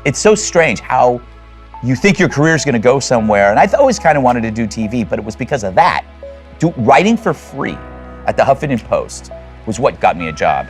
It's so strange how you think your career is going to go somewhere. And I always kind of wanted to do TV, but it was because of that. Writing for free at the Huffington Post was what got me a job.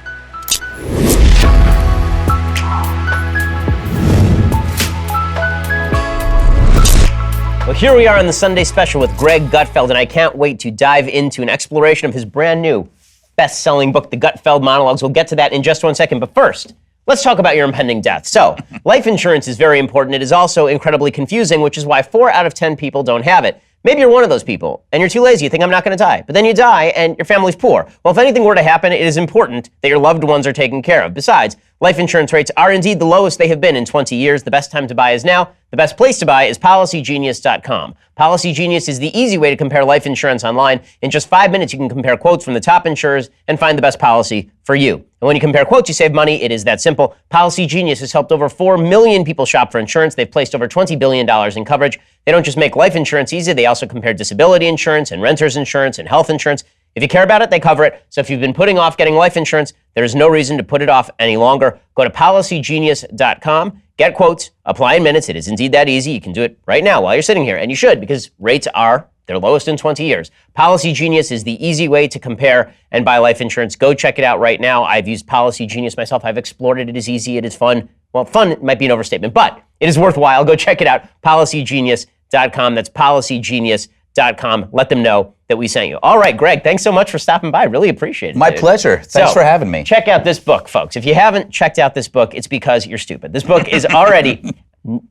Well, here we are on the Sunday special with Greg Gutfeld, and I can't wait to dive into an exploration of his brand new best-selling book, The Gutfeld Monologues. We'll get to that in just 1 second, but first, let's talk about your impending death. So, life insurance is very important. It is also incredibly confusing, which is why 4 out of 10 people don't have it. Maybe you're one of those people, and you're too lazy. You think, I'm not going to die. But then you die, and your family's poor. Well, if anything were to happen, it is important that your loved ones are taken care of. Besides, life insurance rates are indeed the lowest they have been in 20 years. The best time to buy is now. The best place to buy is PolicyGenius.com. PolicyGenius is the easy way to compare life insurance online. In just 5 minutes, you can compare quotes from the top insurers and find the best policy for you. And when you compare quotes, you save money. It is that simple. PolicyGenius has helped over 4 million people shop for insurance. They've placed over $20 billion in coverage. They don't just make life insurance easy. They also compare disability insurance and renter's insurance and health insurance. If you care about it, they cover it. So if you've been putting off getting life insurance, there's no reason to put it off any longer. Go to PolicyGenius.com, get quotes, apply in minutes. It is indeed that easy. You can do it right now while you're sitting here, and you should, because rates are their lowest in 20 years. Policy Genius is the easy way to compare and buy life insurance. Go check it out right now. I've used Policy Genius myself. I've explored it. It is easy. It is fun. Well, fun might be an overstatement, but it is worthwhile. Go check it out. PolicyGenius.com. That's PolicyGenius.com. Let them know that we sent you. All right, Greg, thanks so much for stopping by. Really appreciate it. My pleasure. Thanks for having me. Check out this book, folks. If you haven't checked out this book, it's because you're stupid. This book is already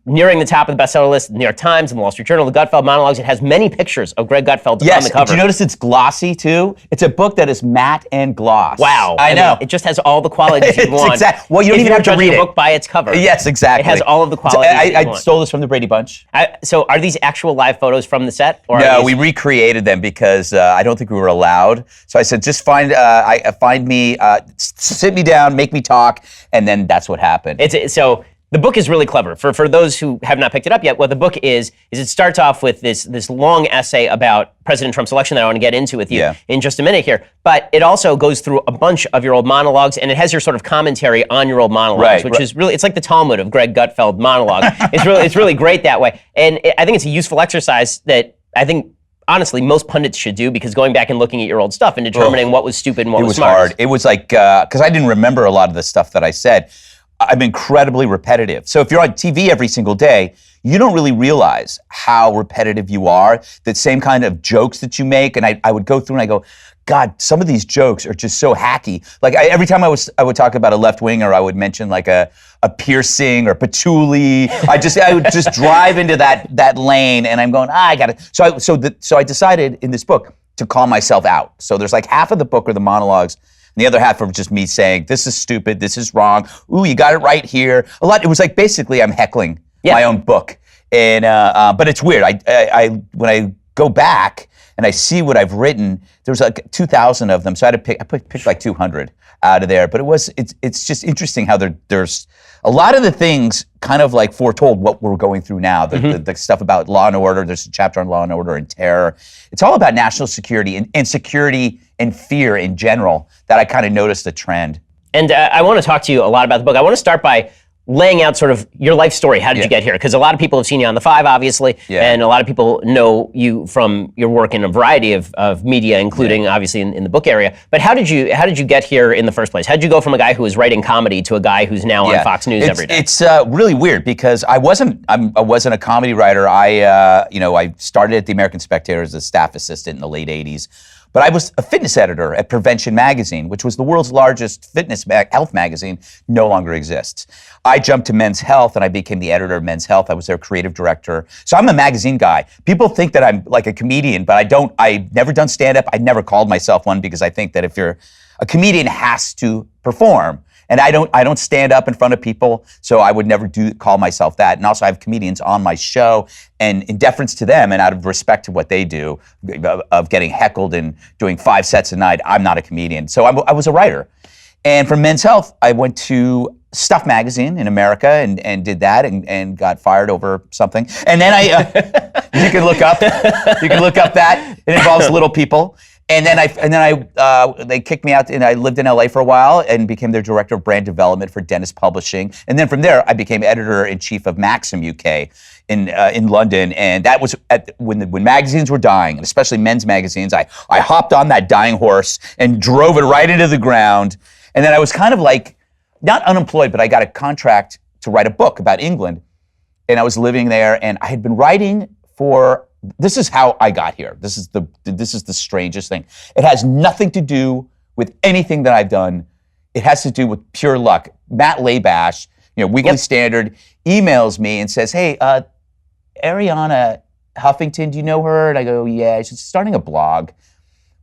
nearing the top of the bestseller list, the New York Times and the Wall Street Journal, The Gutfeld Monologues. It has many pictures of Greg Gutfeld on the cover. Do you notice it's glossy too? It's a book that is matte and gloss. Wow. I know. Mean, it just has all the qualities you want. Exactly. Well, you don't even have to read a book by its cover. Yes, exactly. It has all of the qualities I stole this from the Brady Bunch. So are these actual live photos from the set? Or no, we recreated them because I don't think we were allowed. So I said, just find me, sit me down, make me talk, and then that's what happened. So the book is really clever. For those who have not picked it up yet, what the book is it starts off with this long essay about President Trump's election that I want to get into with you in just a minute here. But it also goes through a bunch of your old monologues, and it has your sort of commentary on your old monologues, which is really, it's like the Talmud of Greg Gutfeld monologue. It's really great that way. And I think it's a useful exercise that I think, honestly, most pundits should do, because going back and looking at your old stuff and determining what was stupid and what was smart. It was hard. It was like, because I didn't remember a lot of the stuff that I said. I'm incredibly repetitive. So if you're on TV every single day, you don't really realize how repetitive you are, the same kind of jokes that you make. And I would go through and I go, God, some of these jokes are just so hacky. Like every time I would talk about a left winger, I would mention like a piercing or patchouli. I would just drive into that lane, and I'm going, I got it. So I decided in this book to call myself out. So there's like half of the book are the monologues, and the other half are just me saying, this is stupid, this is wrong. Ooh, you got it right here. It was like basically I'm heckling my own book, and but it's weird. I when I go back and I see what I've written, there's like 2,000 of them, so I picked like 200 out of there. But it's just interesting how there's a lot of the things kind of like foretold what we're going through now. The stuff about law and order. There's a chapter on law and order and terror. It's all about national security and security and fear in general that I kind of noticed a trend. And I want to talk to you a lot about the book. I want to start by laying out sort of your life story. How did you get here? Because a lot of people have seen you on The Five, obviously, and a lot of people know you from your work in a variety of media, including obviously in the book area. But how did you get here in the first place? How did you go from a guy who was writing comedy to a guy who's now on Fox News every day? It's really weird, because I wasn't a comedy writer. I started at the American Spectator as a staff assistant in the late '80s. But I was a fitness editor at Prevention Magazine, which was the world's largest health magazine. No longer exists. I jumped to Men's Health, and I became the editor of Men's Health. I was their creative director. So I'm a magazine guy. People think that I'm like a comedian, but I don't. I've never done stand-up. I never called myself one, because I think that if you're a comedian, has to perform. And I don't stand up in front of people, so I would never call myself that. And also, I have comedians on my show, and in deference to them and out of respect to what they do, of getting heckled and doing 5 sets a night, I'm not a comedian. So I was a writer. And from Men's Health, I went to Stuff Magazine in America and did that and got fired over something. And then you can look up that. It involves little people. And then they kicked me out, and I lived in LA for a while and became their director of brand development for Dennis Publishing. And then from there, I became editor-in-chief of Maxim UK in London. And that was when magazines were dying, and especially men's magazines. I hopped on that dying horse and drove it right into the ground. And then I was kind of like, not unemployed, but I got a contract to write a book about England. And I was living there, and I had been writing for. This is how I got here. This is the strangest thing. It has nothing to do with anything that I've done. It has to do with pure luck. Matt Labash, Weekly Standard, emails me and says, "Hey, Ariana Huffington, do you know her?" And I go, "Yeah, she's starting a blog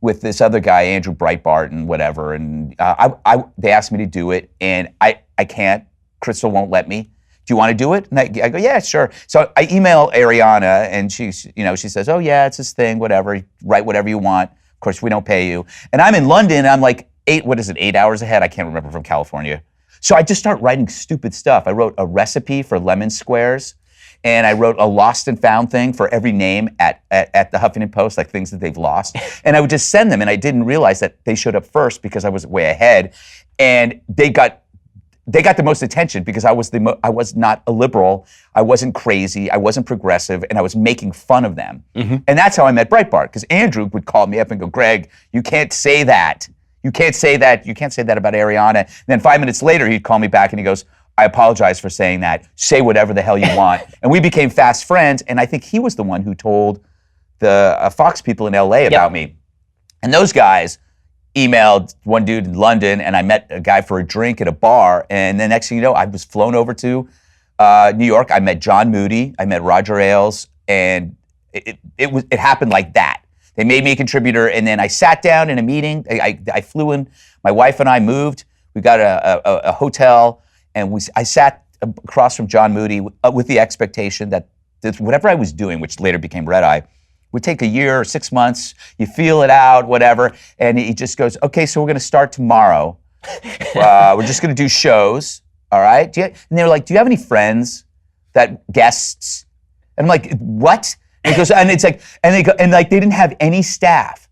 with this other guy, Andrew Breitbart, and whatever." And they asked me to do it, and I can't. Crystal won't let me. Do you want to do it? And I go, yeah, sure. So I email Ariana, and she says, oh yeah, it's this thing, whatever. Write whatever you want. Of course, we don't pay you. And I'm in London, and I'm like 8 hours ahead? I can't remember, from California. So I just start writing stupid stuff. I wrote a recipe for lemon squares, and I wrote a lost and found thing for every name at the Huffington Post, like things that they've lost. And I would just send them, and I didn't realize that they showed up first because I was way ahead, and they got the most attention because I was not a liberal, I wasn't crazy, I wasn't progressive, and I was making fun of them. Mm-hmm. And that's how I met Breitbart, because Andrew would call me up and go, Greg, you can't say that. You can't say that. You can't say that about Ariana. And then 5 minutes later, he'd call me back and he goes, I apologize for saying that. Say whatever the hell you want. And we became fast friends, and I think he was the one who told the Fox people in LA about me. And those guys emailed one dude in London, and I met a guy for a drink at a bar, and the next thing you know, I was flown over to New York. I met John Moody, I met Roger Ailes, and it happened like that. They made me a contributor, and then I sat down in a meeting. I flew in, my wife and I moved. We got a hotel, and I sat across from John Moody with the expectation that whatever I was doing, which later became Red Eye, would take a year or 6 months. You feel it out, whatever. And he just goes, okay, so we're going to start tomorrow. We're just going to do shows, all right? And they were like, do you have any friends, guests? And I'm like, what? And he goes, and it's like, and they go, and like they didn't have any staff.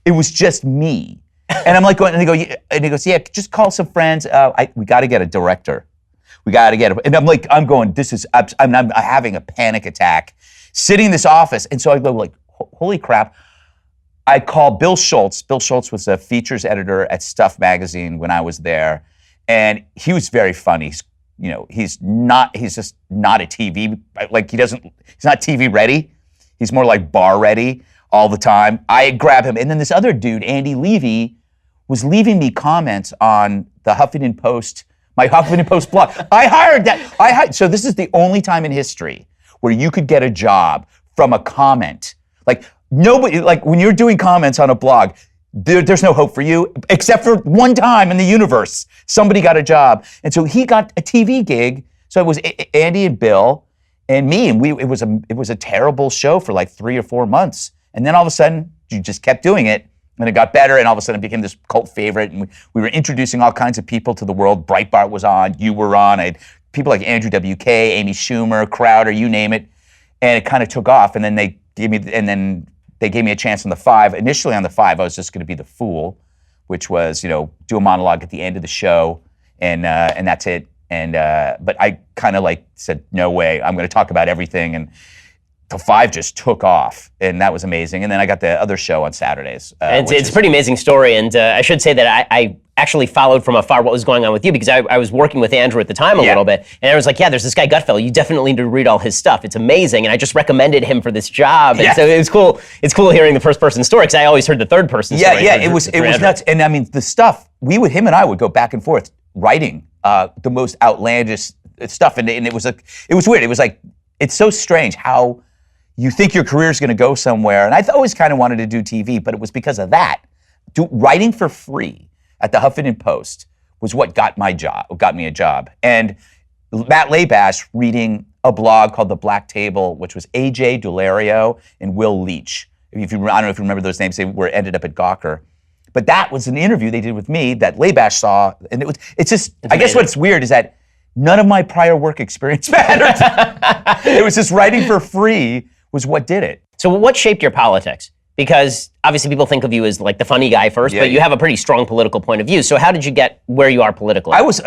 It was just me. And I'm like going, and he goes, yeah, just call some friends. We got to get a director. We got to get it. And I'm going, I'm having a panic attack, sitting in this office. And so I go like, holy crap. I call Bill Schultz. Bill Schultz was a features editor at Stuff magazine when I was there. And he was very funny. He's just not a TV, he's not TV ready. He's more like bar ready all the time. I grab him. And then this other dude, Andy Levy, was leaving me comments on the Huffington Post, my Huffington Post blog. I hired that. So this is the only time in history where you could get a job from a comment. Like nobody, like when you're doing comments on a blog, there's no hope for you, except for one time in the universe, somebody got a job. And so he got a TV gig. So it was Andy and Bill and me, and it was a terrible show for like 3 or 4 months. And then all of a sudden, you just kept doing it, and it got better, and all of a sudden it became this cult favorite, and we were introducing all kinds of people to the world. Breitbart was on, you were on, I had people like Andrew WK, Amy Schumer, Crowder, you name it, and it kind of took off. And then they gave me a chance on the 5. Initially on the 5, I was just going to be the fool, which was do a monologue at the end of the show, and that's it. And but I kind of said, no way, I'm going to talk about everything. And the 5 just took off, and that was amazing. And then I got the other show on Saturdays. It's a pretty amazing story, and I should say that I actually followed from afar what was going on with you, because I was working with Andrew at the time a little bit, and I was like, yeah, there's this guy Gutfeld, you definitely need to read all his stuff, it's amazing, and I just recommended him for this job, and so it was cool. It's cool hearing the first person story, because I always heard the third person story. Yeah, it was nuts, and I mean, the stuff, him and I would go back and forth writing the most outlandish stuff, and it was weird. It was like, it's so strange how you think your career is going to go somewhere. And I always kind of wanted to do TV, but it was because of that. Writing for free at the Huffington Post was what got me a job. And Matt Labash reading a blog called The Black Table, which was AJ Dulario and Will Leach. I don't know if you remember those names. They ended up at Gawker. But that was an interview they did with me that Labash saw. And I guess what's weird is that none of my prior work experience mattered. It was just writing for free was what did it. So what shaped your politics? Because obviously people think of you as like the funny guy first, but you have a pretty strong political point of view. So how did you get where you are politically? I was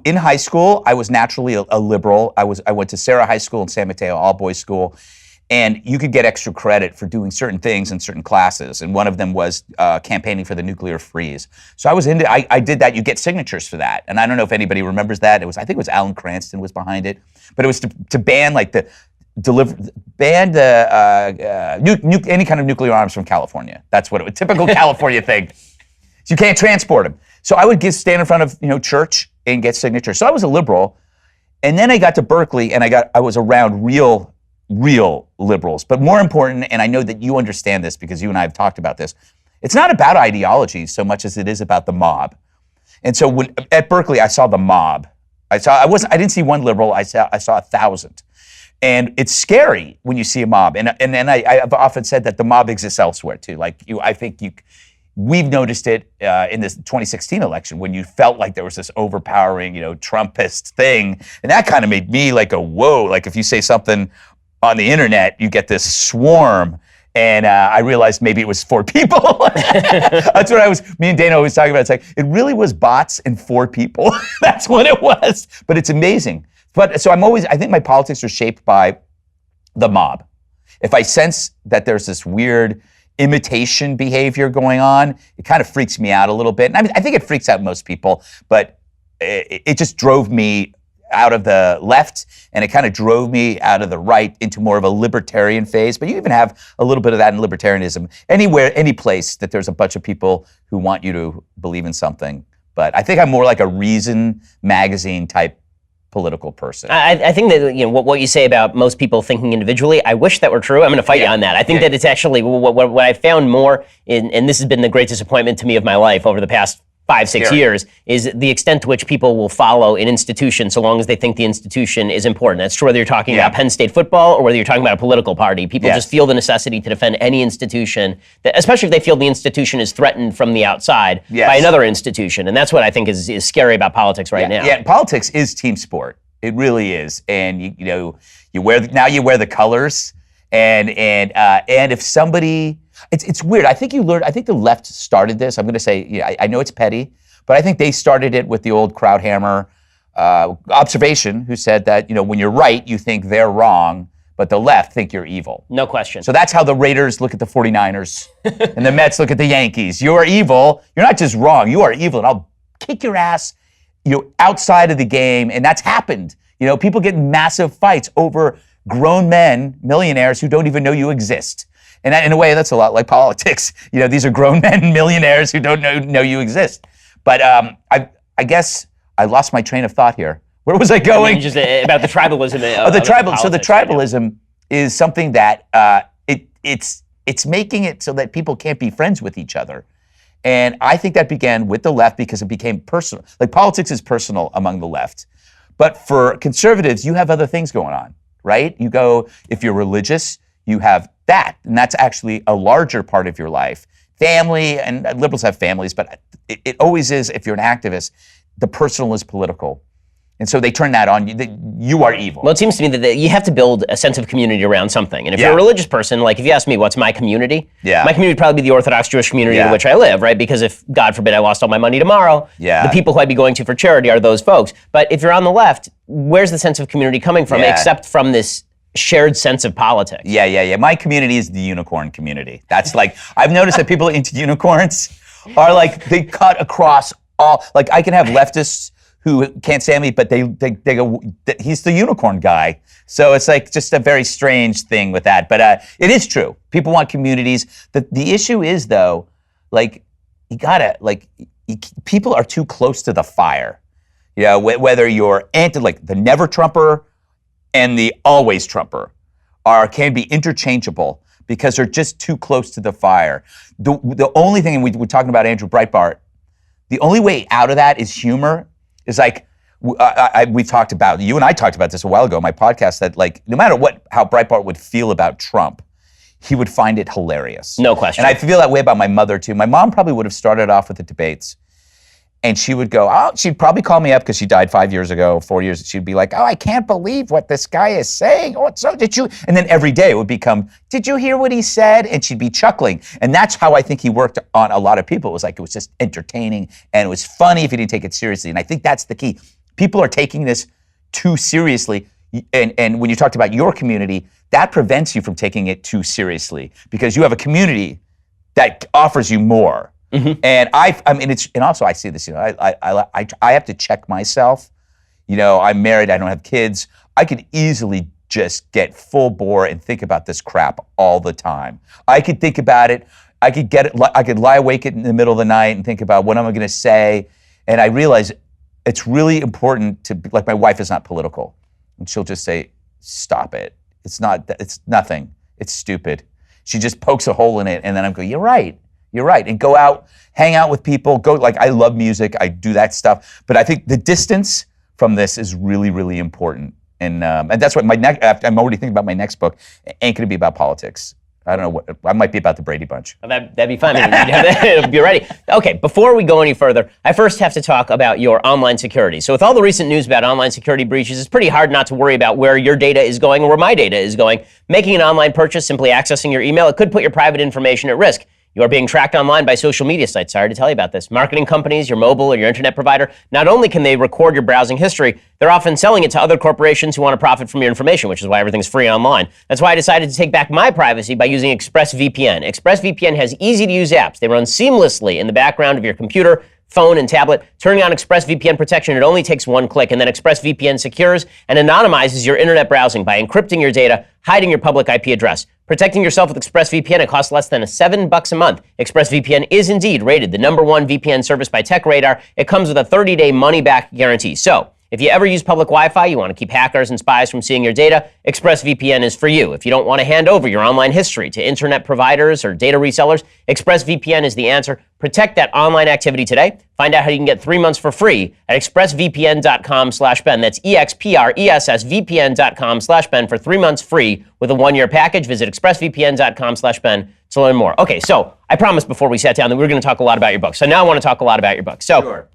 in high school. I was naturally a liberal. I went to Sarah High School in San Mateo, all boys school, and you could get extra credit for doing certain things in certain classes. And one of them was campaigning for the nuclear freeze. So I was into. I did that. You get signatures for that, and I don't know if anybody remembers that. I think it was Alan Cranston was behind it, but it was to ban like ban any kind of nuclear arms from California. That's what it was. Typical California thing. So you can't transport them. So I would stand in front of church and get signatures. So I was a liberal, and then I got to Berkeley and I was around real liberals. But more important, and I know that you understand this because you and I have talked about this, it's not about ideology so much as it is about the mob. And so at Berkeley, I saw the mob. I didn't see one liberal. I saw 1,000. And it's scary when you see a mob. And I've often said that the mob exists elsewhere too. We've noticed it in this 2016 election when you felt like there was this overpowering, Trumpist thing. And that kind of made me like a whoa. Like if you say something on the internet, you get this swarm. And I realized maybe it was 4 people. That's what me and Dana always talking about. It's like, it really was bots and 4 people. That's what it was. But it's amazing. But so I think my politics are shaped by the mob. If I sense that there's this weird imitation behavior going on, it kind of freaks me out a little bit. And I think it freaks out most people, but it just drove me out of the left and it kind of drove me out of the right into more of a libertarian phase. But you even have a little bit of that in libertarianism. Anywhere, any place that there's a bunch of people who want you to believe in something. But I think I'm more like a Reason magazine type political person. I think that what you say about most people thinking individually, I wish that were true. I'm going to fight you on that. I think that it's actually what I found more and this has been the great disappointment to me of my life over the past 5-6 years, is the extent to which people will follow an institution so long as they think the institution is important. That's true whether you're talking about Penn State football or whether you're talking about a political party. People just feel the necessity to defend any institution, especially if they feel the institution is threatened from the outside by another institution. And that's what I think is scary about politics right now. Yeah, politics is team sport. It really is. And you wear the colors and if somebody... It's weird. I think the left started this. I'm going to say, I know it's petty, but I think they started it with the old Krauthammer observation, who said that, when you're right, you think they're wrong, but the left think you're evil. No question. So that's how the Raiders look at the 49ers and the Mets look at the Yankees. You are evil. You're not just wrong. You are evil, and I'll kick your ass, outside of the game. And that's happened. People get in massive fights over grown men, millionaires who don't even know you exist. And in a way, that's a lot like politics. These are grown men, millionaires who don't know you exist. But I guess I lost my train of thought here. Where was I going? Just about the tribalism. So the tribalism is something that it's making it so that people can't be friends with each other. And I think that began with the left because it became personal. Like politics is personal among the left. But for conservatives, you have other things going on, right? If you're religious, you have that, and that's actually a larger part of your life. Family, and liberals have families, but it always is, if you're an activist, the personal is political. And so they turn that on, you are evil. Well, it seems to me that you have to build a sense of community around something. And if you're a religious person, like if you ask me what's my community, my community would probably be the Orthodox Jewish community in which I live, right? Because if, God forbid, I lost all my money tomorrow, the people who I'd be going to for charity are those folks. But if you're on the left, where's the sense of community coming from, except from this shared sense of politics? Yeah. My community is the unicorn community. That's like, I've noticed that people into unicorns are like, they cut across all, like I can have leftists who can't stand me, but they go, he's the unicorn guy. So it's like just a very strange thing with that. But it is true. People want communities. The issue is though, like people are too close to the fire. Whether you're like the never Trumper and the always Trumper can be interchangeable because they're just too close to the fire. The only thing, and we're talking about Andrew Breitbart, the only way out of that is humor. Is like, we talked about, you and I talked about this a while ago on my podcast, that like, no matter how Breitbart would feel about Trump, he would find it hilarious. No question. And I feel that way about my mother too. My mom probably would have started off with the debates. And she would go, oh, she'd probably call me up because she died 5 years ago, 4 years. She'd be like, oh, I can't believe what this guy is saying. Oh, so did you? And then every day it would become, did you hear what he said? And she'd be chuckling. And that's how I think he worked on a lot of people. It was like, it was just entertaining and it was funny if you didn't take it seriously. And I think that's the key. People are taking this too seriously. And when you talked about your community, that prevents you from taking it too seriously because you have a community that offers you more. Mm-hmm. And and also I see this, I have to check myself. I'm married, I don't have kids. I could easily just get full bore and think about this crap all the time. I could think about it. I could lie awake in the middle of the night and think about what am I going to say. And I realize it's really important to, like, my wife is not political, and she'll just say, "Stop it. It's nothing. It's stupid." She just pokes a hole in it, and then I'm going, You're right. And go out, hang out with people, I love music, I do that stuff. But I think the distance from this is really, really important. And that's what I'm already thinking about my next book. It ain't gonna be about politics. I don't know what, I might be about the Brady Bunch. Well, that'd be fun. It'll be ready. Okay, before we go any further, I first have to talk about your online security. So with all the recent news about online security breaches, it's pretty hard not to worry about where your data is going or where my data is going. Making an online purchase, simply accessing your email, it could put your private information at risk. You are being tracked online by social media sites. Sorry to tell you about this. Marketing companies, your mobile or your internet provider, not only can they record your browsing history, they're often selling it to other corporations who want to profit from your information, which is why everything's free online. That's why I decided to take back my privacy by using ExpressVPN. ExpressVPN has easy-to-use apps. They run seamlessly in the background of your computer, phone, and tablet. Turning on ExpressVPN protection, it only takes one click, and then ExpressVPN secures and anonymizes your internet browsing by encrypting your data, hiding your public IP address. Protecting yourself with ExpressVPN, it costs less than $7 a month. ExpressVPN is indeed rated the #1 VPN service by TechRadar. It comes with a 30-day money-back guarantee. So, if you ever use public Wi-Fi, you want to keep hackers and spies from seeing your data, ExpressVPN is for you. If you don't want to hand over your online history to internet providers or data resellers, ExpressVPN is the answer. Protect that online activity today. Find out how you can get 3 months for free at expressvpn.com/Ben. That's expressvpn.com/Ben for 3 months free with a 1-year package. Visit expressvpn.com/Ben to learn more. Okay, so I promised before we sat down that we were going to talk a lot about your book. So now I want to talk a lot about your book. So. Sure.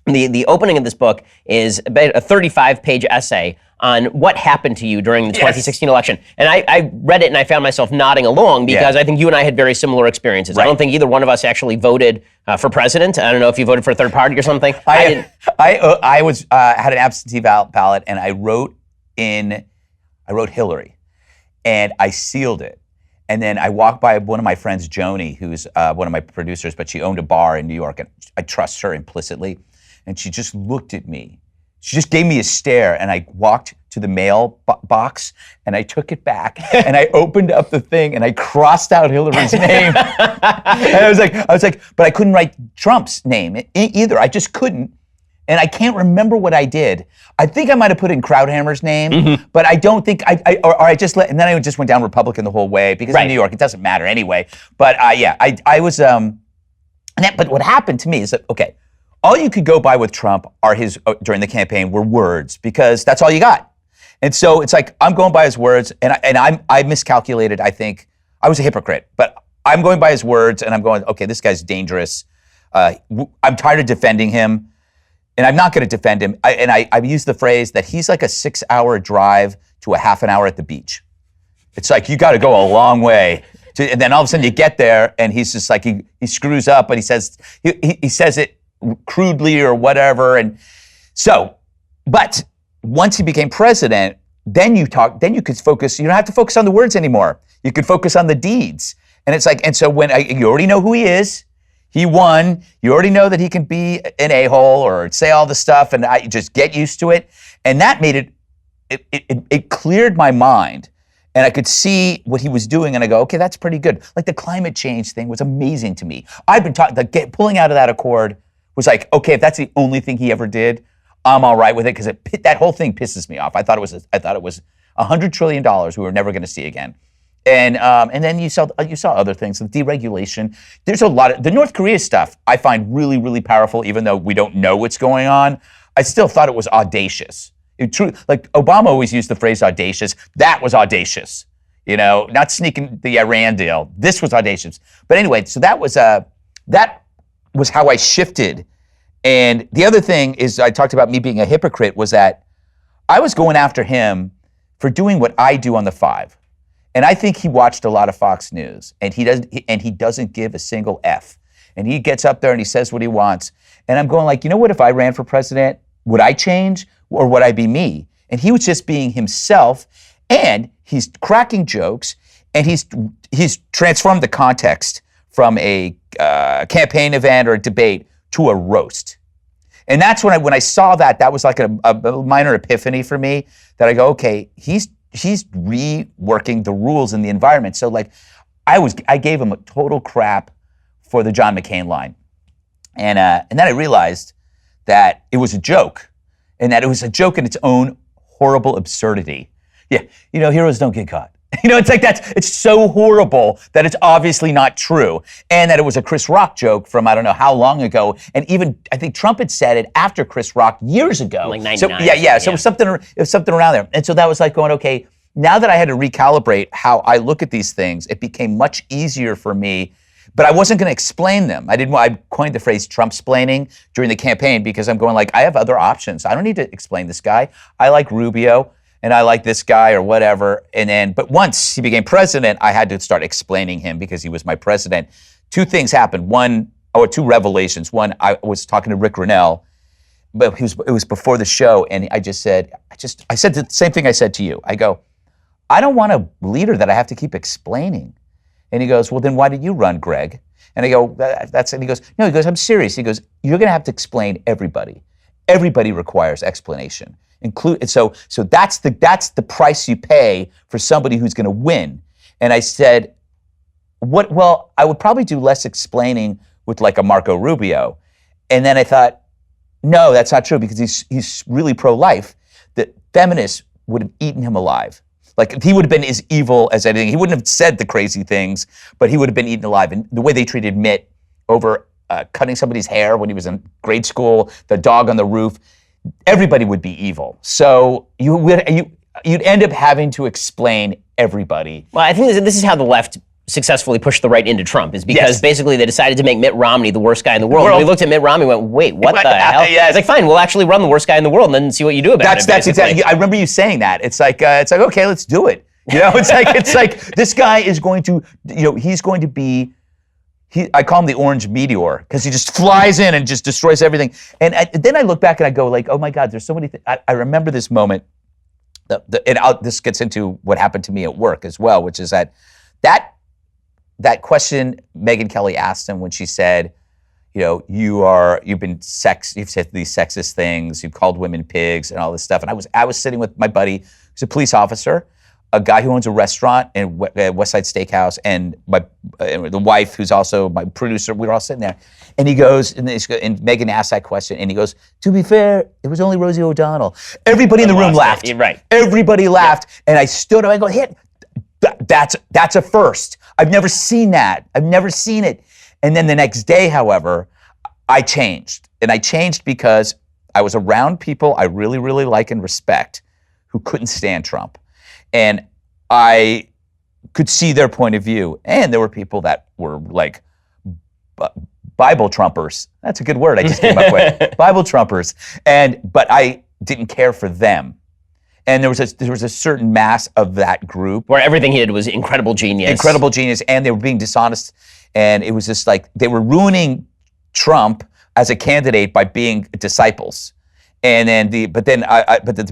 The opening of this book is about a 35-page essay on what happened to you during the 2016 election. And I read it and I found myself nodding along because I think you and I had very similar experiences. Right. I don't think either one of us actually voted for president. I don't know if you voted for a third party or something. I had an absentee ballot and I wrote Hillary and I sealed it. And then I walked by one of my friends, Joni, who's one of my producers, but she owned a bar in New York and I trust her implicitly. And she just looked at me. She just gave me a stare, and I walked to the mail box, and I took it back, and I opened up the thing, and I crossed out Hillary's name. And I was like, but I couldn't write Trump's name either. I just couldn't, and I can't remember what I did. I think I might have put in Krauthammer's name, but I don't think and then I just went down Republican the whole way because in New York it doesn't matter anyway. But I was, but what happened to me is that all you could go by with Trump are during the campaign were words because that's all you got. And so it's like, I'm going by his words and I miscalculated, I think. I was a hypocrite, but I'm going by his words and I'm going, okay, this guy's dangerous. I'm tired of defending him and I'm not gonna defend him. I've used the phrase that he's like a 6-hour drive to a half an hour at the beach. It's like, you gotta go a long way. And then all of a sudden you get there and he's just like, he screws up, but he says it crudely or whatever. And so, but once he became president, then you could focus, you don't have to focus on the words anymore. You could focus on the deeds. And it's like, and so you already know who he is, he won, you already know that he can be an a-hole or say all the stuff and I just get used to it. And that made it cleared my mind. And I could see what he was doing and I go, okay, that's pretty good. Like the climate change thing was amazing to me. I've been pulling out of that accord was like, okay, if that's the only thing he ever did, I'm all right with it because that whole thing pisses me off. I thought it was $100 trillion we were never going to see again, and then you saw other things, the deregulation. There's a lot of the North Korea stuff I find really, really powerful, even though we don't know what's going on. I still thought it was audacious. Like Obama always used the phrase audacious. That was audacious, not sneaking the Iran deal. This was audacious. But anyway, so that was how I shifted And the other thing is, I talked about me being a hypocrite, was that I was going after him for doing what I do on the 5. And I think he watched a lot of Fox News, and he doesn't give a single F. And he gets up there and he says what he wants. And I'm going like, you know what, if I ran for president, would I change or would I be me? And he was just being himself, and he's cracking jokes, and he's transformed the context from a campaign event or a debate to a roast. And that's when I saw that was like a minor epiphany for me, that I go, okay, he's reworking the rules in the environment. So like, I gave him a total crap for the John McCain line. And then I realized that it was a joke, and that it was a joke in its own horrible absurdity. Yeah, heroes don't get caught. It's like it's so horrible that it's obviously not true. And that it was a Chris Rock joke from I don't know how long ago. And even, I think Trump had said it after Chris Rock years ago. Like 99. So, so it was something around there. And so that was like going, okay, now that I had to recalibrate how I look at these things, it became much easier for me. But I wasn't going to explain them. I coined the phrase Trump-splaining during the campaign, because I'm going like, I have other options. I don't need to explain this guy. I like Rubio, and I like this guy or whatever. But once he became president, I had to start explaining him because he was my president. 2 things happened. 2 revelations. One, I was talking to Rick Grenell, but it was before the show, and I said the same thing I said to you. I go, I don't want a leader that I have to keep explaining. And he goes, well, then why did you run, Greg? And I go, and he goes, no, I'm serious. He goes, you're going to have to explain everybody. Everybody requires explanation. So that's the price you pay for somebody who's going to win. And I said, well, I would probably do less explaining with like a Marco Rubio. And then I thought, no, that's not true, because he's really pro-life. The feminists would have eaten him alive. Like, he would have been as evil as anything. He wouldn't have said the crazy things, but he would have been eaten alive. And the way they treated Mitt over cutting somebody's hair when he was in grade school, the dog on the roof, everybody would be evil. So you'd end up having to explain everybody. Well, I think this is how the left successfully pushed the right into Trump, is because basically they decided to make Mitt Romney the worst guy in the world. And we looked at Mitt Romney and went, wait, what the hell? Yeah. It's like, fine, we'll actually run the worst guy in the world and then see what you do about it. That's exactly. I remember you saying that. It's like, okay, let's do it. It's like this guy is going to, he's going to be. I call him the orange meteor, because he just flies in and just destroys everything. And then I look back and I go like, oh my God, there's so many things. I remember this moment. This gets into what happened to me at work as well, which is that question Megyn Kelly asked him when she said, you've said these sexist things, you've called women pigs and all this stuff. And I was sitting with my buddy, who's a police officer, a guy who owns a restaurant in West Side Steakhouse, and the wife, who's also my producer. We were all sitting there, and he goes, and Megyn asked that question, and he goes, to be fair, it was only Rosie O'Donnell. Everybody in the room laughed. Right. Everybody laughed, and I stood up, I go, that's a first. I've never seen that. I've never seen it. And then the next day, however, I changed. And I changed because I was around people I really, really like and respect who couldn't stand Trump. And I could see their point of view. And there were people that were like Bible Trumpers. That's a good word I just came up with. Bible Trumpers. But I didn't care for them. And there was a certain mass of that group where everything he did was incredible genius, and they were being dishonest, and it was just like they were ruining Trump as a candidate by being disciples. And then the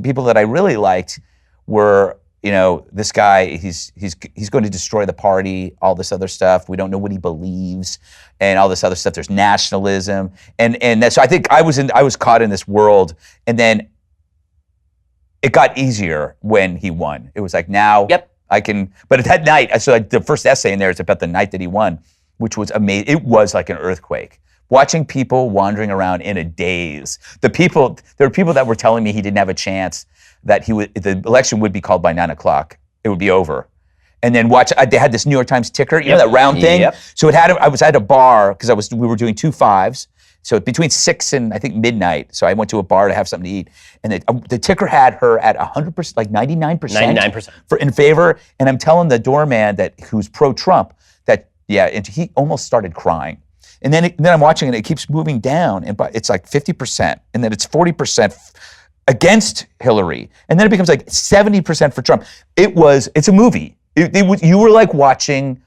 people that I really liked were, this guy, he's going to destroy the party, all this other stuff. We don't know what he believes, and all this other stuff. There's nationalism, so I think I was caught in this world, and then it got easier when he won. It was like, now I can, but at that night, so the first essay in there is about the night that he won, which was amazing. It was like an earthquake. Watching people wandering around in a daze. There were people that were telling me he didn't have a chance, that the election would be called by 9:00. It would be over. And then they had this New York Times ticker, that round thing? Yep. So I was at a bar, because we were doing 2 5s. So between 6 and I think midnight, so I went to a bar to have something to eat, and the ticker had her at 100%, like 99%, 99% in favor. And I'm telling the doorman who's pro-Trump and he almost started crying. And then I'm watching it, it keeps moving down, and it's like 50%, and then it's 40% against Hillary, and then it becomes like 70% for Trump. It's a movie. You were like watching,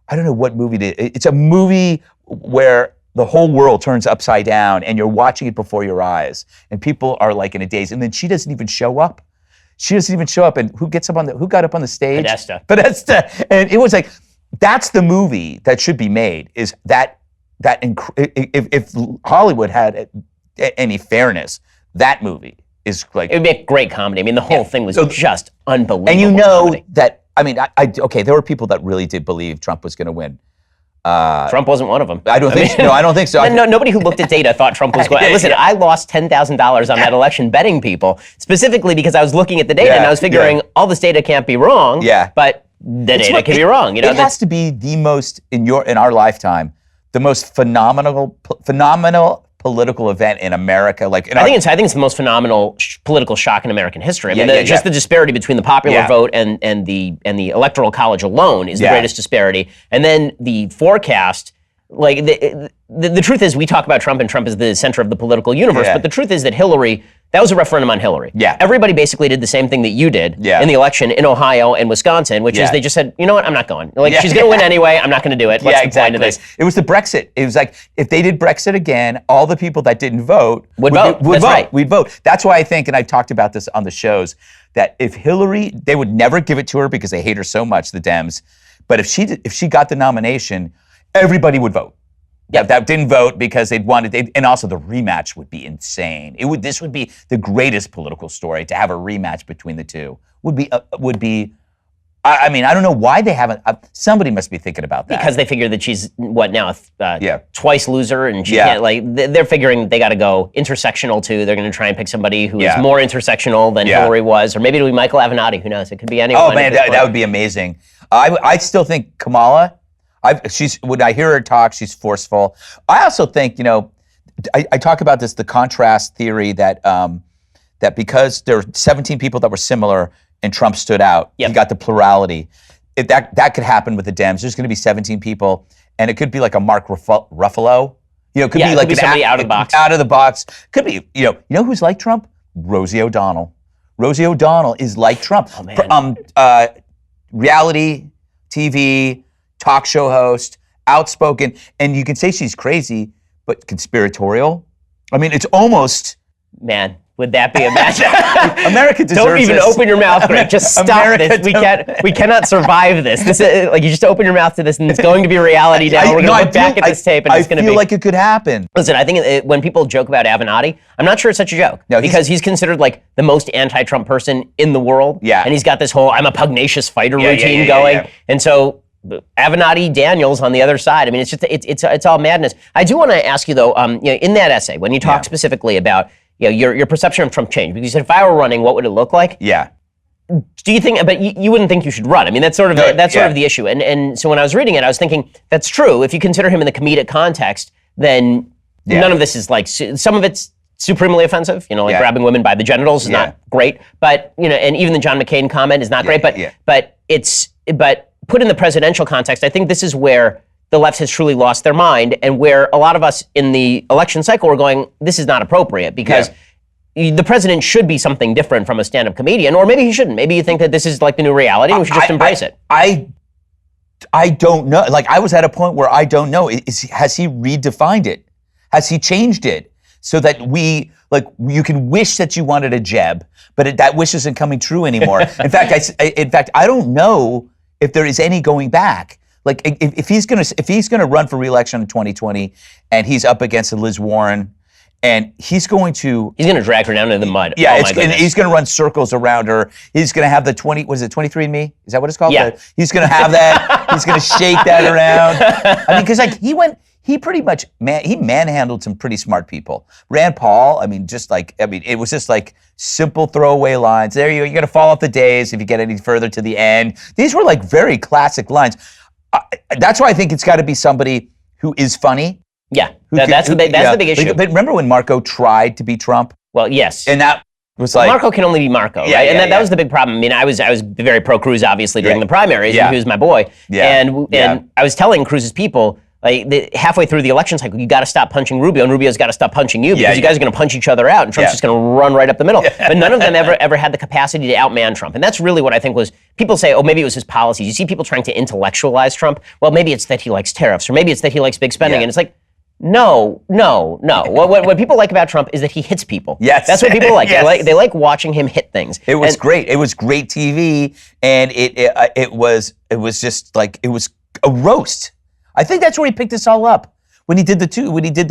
I don't know what movie it is. It's a movie where the whole world turns upside down, and you're watching it before your eyes, and people are like in a daze, and then she doesn't even show up. And who got up on the stage? Podesta. And it was like, that's the movie that should be made, is if Hollywood had any fairness, that movie is like... It would make great comedy. I mean, the whole thing was just unbelievable. And you know comedy. that, I mean, okay, there were people that really did believe Trump was going to win. Trump wasn't one of them. I don't think so. Nobody who looked at data thought Trump was going. Listen, I lost $10,000 on that election betting people, specifically because I was looking at the data and I was figuring all this data can't be wrong. Yeah. But the data can be wrong. You know, it has to be the most in our lifetime, the most phenomenal political event in America. I think it's the most phenomenal political shock in American history. I mean, just the disparity between the popular vote and the Electoral College alone is the greatest disparity. And then the forecast, like the truth is, we talk about Trump, and Trump is the center of the political universe. But the truth is that Hillary. That was a referendum on Hillary. Yeah. Everybody basically did the same thing that you did in the election in Ohio and Wisconsin, which is they just said, you know what, I'm not going. She's going to win anyway. I'm not going to do it. What's the point of this? It was the Brexit. It was like, if they did Brexit again, all the people that didn't vote would vote. Right. We'd vote. That's why I think, and I've talked about this on the shows, that if Hillary, they would never give it to her because they hate her so much, the Dems. But if she got the nomination, everybody would vote. That didn't vote because and also the rematch would be insane. This would be the greatest political story, to have a rematch between the two. Would be. I mean, I don't know why they haven't. Somebody must be thinking about that. Because they figure that she's twice loser, and she can't, they're figuring they got to go intersectional too. They're going to try and pick somebody who is more intersectional than Hillary was, or maybe it'll be Michael Avenatti. Who knows? It could be anyone. Oh man, that would be amazing. I still think Kamala. When I hear her talk, she's forceful. I also think, I talk about the contrast theory that because there were 17 people that were similar and Trump stood out, he got the plurality. That could happen with the Dems. There's going to be 17 people, and it could be like a Mark Ruffalo. It could be like somebody out of the box. Out of the box. Could be, you know who's like Trump? Rosie O'Donnell. Rosie O'Donnell is like Trump. Oh, man. Reality TV, talk show host, outspoken, and you can say she's crazy, but conspiratorial. I mean, it's almost... Man, would that be a match? America deserves Don't even this. open your mouth, Greg. Just stop this. We cannot survive this. This is, you just open your mouth to this, and it's going to be reality now. We're going to look back at this tape, and it's going to be... I feel like it could happen. Listen, I think when people joke about Avenatti, I'm not sure it's such a joke. No, because he's considered like the most anti-Trump person in the world. Yeah. And he's got this whole I'm a pugnacious fighter routine going. Yeah. And so... Avenatti Daniels on the other side. I mean, it's all madness. I do want to ask you though, in that essay, when you talk specifically about your perception of Trump change, because you said if I were running, what would it look like? Yeah. Do you think? But you wouldn't think you should run. I mean, that's sort of the issue. And so when I was reading it, I was thinking that's true. If you consider him in the comedic context, then none of this is like some of it's supremely offensive. Grabbing women by the genitals is not great. But and even the John McCain comment is not great. But put in the presidential context, I think this is where the left has truly lost their mind, and where a lot of us in the election cycle were going, this is not appropriate, because the president should be something different from a stand-up comedian, or maybe he shouldn't. Maybe you think that this is like the new reality, and we should just embrace it. I don't know. Like, I was at a point where I don't know. Has he redefined it? Has he changed it? So that you can wish that you wanted a Jeb, but that wish isn't coming true anymore. In fact, I don't know if there is any going back. Like, if he's gonna run for re-election in 2020, and he's up against Liz Warren, and he's gonna drag her down into the mud. Yeah, and he's gonna run circles around her. He's gonna have the 23andMe? Is that what it's called? Yeah. He's gonna have that. He's gonna shake that around. I mean, because he pretty much manhandled some pretty smart people. Rand Paul, it was just like simple throwaway lines. There you're gonna fall off the days if you get any further to the end. These were like very classic lines. That's why I think it's got to be somebody who is funny. Yeah, that's the big issue. But remember when Marco tried to be Trump? Well, yes. And that was like... Marco can only be Marco, right? And that was the big problem. I mean, I was very pro-Cruz, obviously, during the primaries, and he was my boy. Yeah. And I was telling Cruz's people, halfway through the election cycle, you got to stop punching Rubio, and Rubio's got to stop punching you because you guys are going to punch each other out, and Trump's just going to run right up the middle. But none of them ever had the capacity to outman Trump, and that's really what I think was. People say, oh, maybe it was his policies. You see people trying to intellectualize Trump. Well, maybe it's that he likes tariffs, or maybe it's that he likes big spending, and it's like. No. What people like about Trump is that he hits people. Yes. That's what people like. Yes. They like watching him hit things. It was great. It was great TV, and it was just like, it was a roast. I think that's where he picked us all up. When he did he did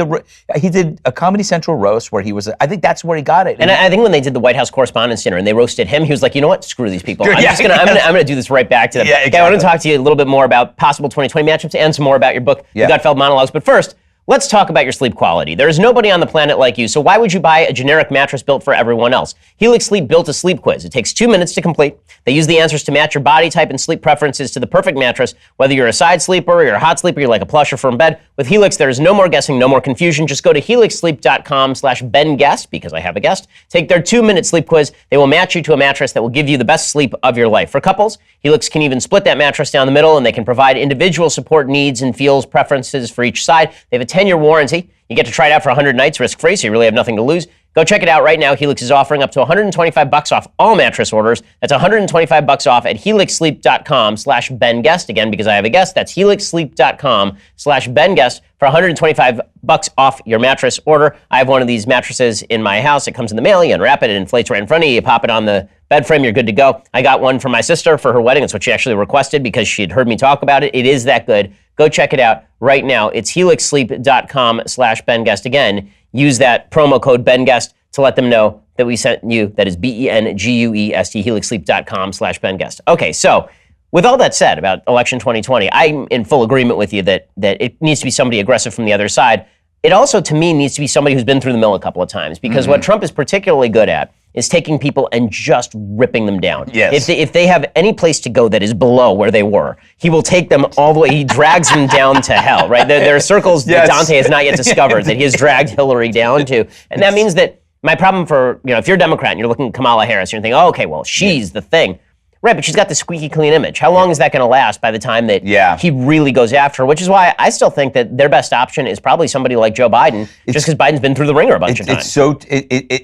a Comedy Central roast where he was, I think that's where he got it. And I think when they did the White House Correspondents' Dinner and they roasted him, he was like, you know what, screw these people. I'm gonna do this right back to them. Yeah, exactly. Okay, I want to talk to you a little bit more about possible 2020 matchups and some more about your book, The Gutfeld Monologues. But first, let's talk about your sleep quality. There is nobody on the planet like you, so why would you buy a generic mattress built for everyone else? Helix Sleep built a sleep quiz. It takes 2 minutes to complete. They use the answers to match your body type and sleep preferences to the perfect mattress, whether you're a side sleeper or you're a hot sleeper, you like a plush or firm bed. With Helix, there is no more guessing, no more confusion. Just go to helixsleep.com/BenGuest, because I have a guest. Take their 2-minute sleep quiz. They will match you to a mattress that will give you the best sleep of your life. For couples, Helix can even split that mattress down the middle, and they can provide individual support needs and feels preferences for each side. They have a 10-year warranty. You get to try it out for 100 nights risk-free, so you really have nothing to lose. Go check it out right now. Helix is offering up to $125 off all mattress orders. That's $125 off at helixsleep.com/BenGuest. Again, because I have a guest, that's helixsleep.com/BenGuest for $125 off your mattress order. I have one of these mattresses in my house. It comes in the mail. You unwrap it. It inflates right in front of you. You pop it on the bed frame. You're good to go. I got one for my sister for her wedding. It's what she actually requested because she had heard me talk about it. It is that good. Go check it out right now. It's helixsleep.com/BenGuest. Again, use that promo code BenGuest to let them know that we sent you. That is BenGuest, helixsleep.com/BenGuest. Okay, so with all that said about election 2020, I'm in full agreement with you that it needs to be somebody aggressive from the other side. It also, to me, needs to be somebody who's been through the mill a couple of times, because what Trump is particularly good at is taking people and just ripping them down. Yes. If they have any place to go that is below where they were, he will take them all the way. He drags them down to hell, right? There are circles that Dante has not yet discovered that he has dragged Hillary down to. And that means that my problem for, if you're a Democrat and you're looking at Kamala Harris, you're thinking, oh, okay, well, she's the thing. Right, but she's got the squeaky clean image. How long is that going to last by the time that he really goes after her? Which is why I still think that their best option is probably somebody like Joe Biden, just because Biden's been through the ringer a bunch of times.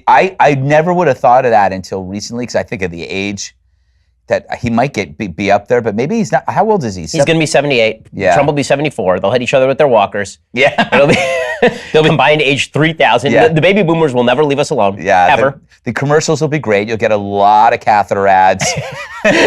I never would have thought of that until recently, because I think of the age that he might be up there, but maybe he's not. How old is he? He's going to be 78. Yeah. Trump will be 74. They'll hit each other with their walkers. Yeah. They'll be combined age 3,000. Yeah. The baby boomers will never leave us alone. Yeah. Ever. The commercials will be great. You'll get a lot of catheter ads. And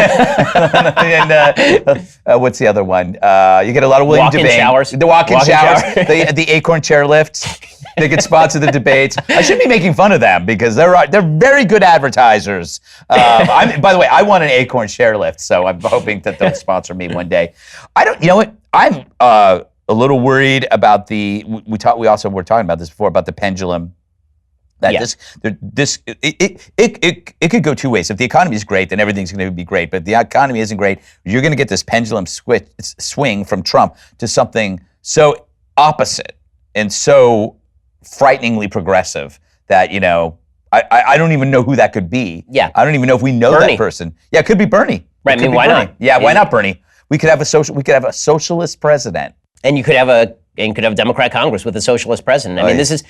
what's the other one? You get a lot of William Walk-in Devane. showers. The walk-in showers. The acorn chair lifts. They could sponsor the debates. I shouldn't be making fun of them because they're very good advertisers. By the way, I want an acorn chair lift, so I'm hoping that they'll sponsor me one day. You know what? I'm a little worried about we also were talking about this before, about the pendulum. It could go two ways. If the economy is great, then everything's going to be great. But if the economy isn't great, you're going to get this pendulum swing from Trump to something so opposite and so frighteningly progressive that, I don't even know who that could be. Yeah. I don't even know if we know Bernie. that person. Yeah, it could be Bernie. Right. Why not? Yeah, why not Bernie? We could have a socialist president. And you could have a Democrat Congress with a socialist president. I mean, this is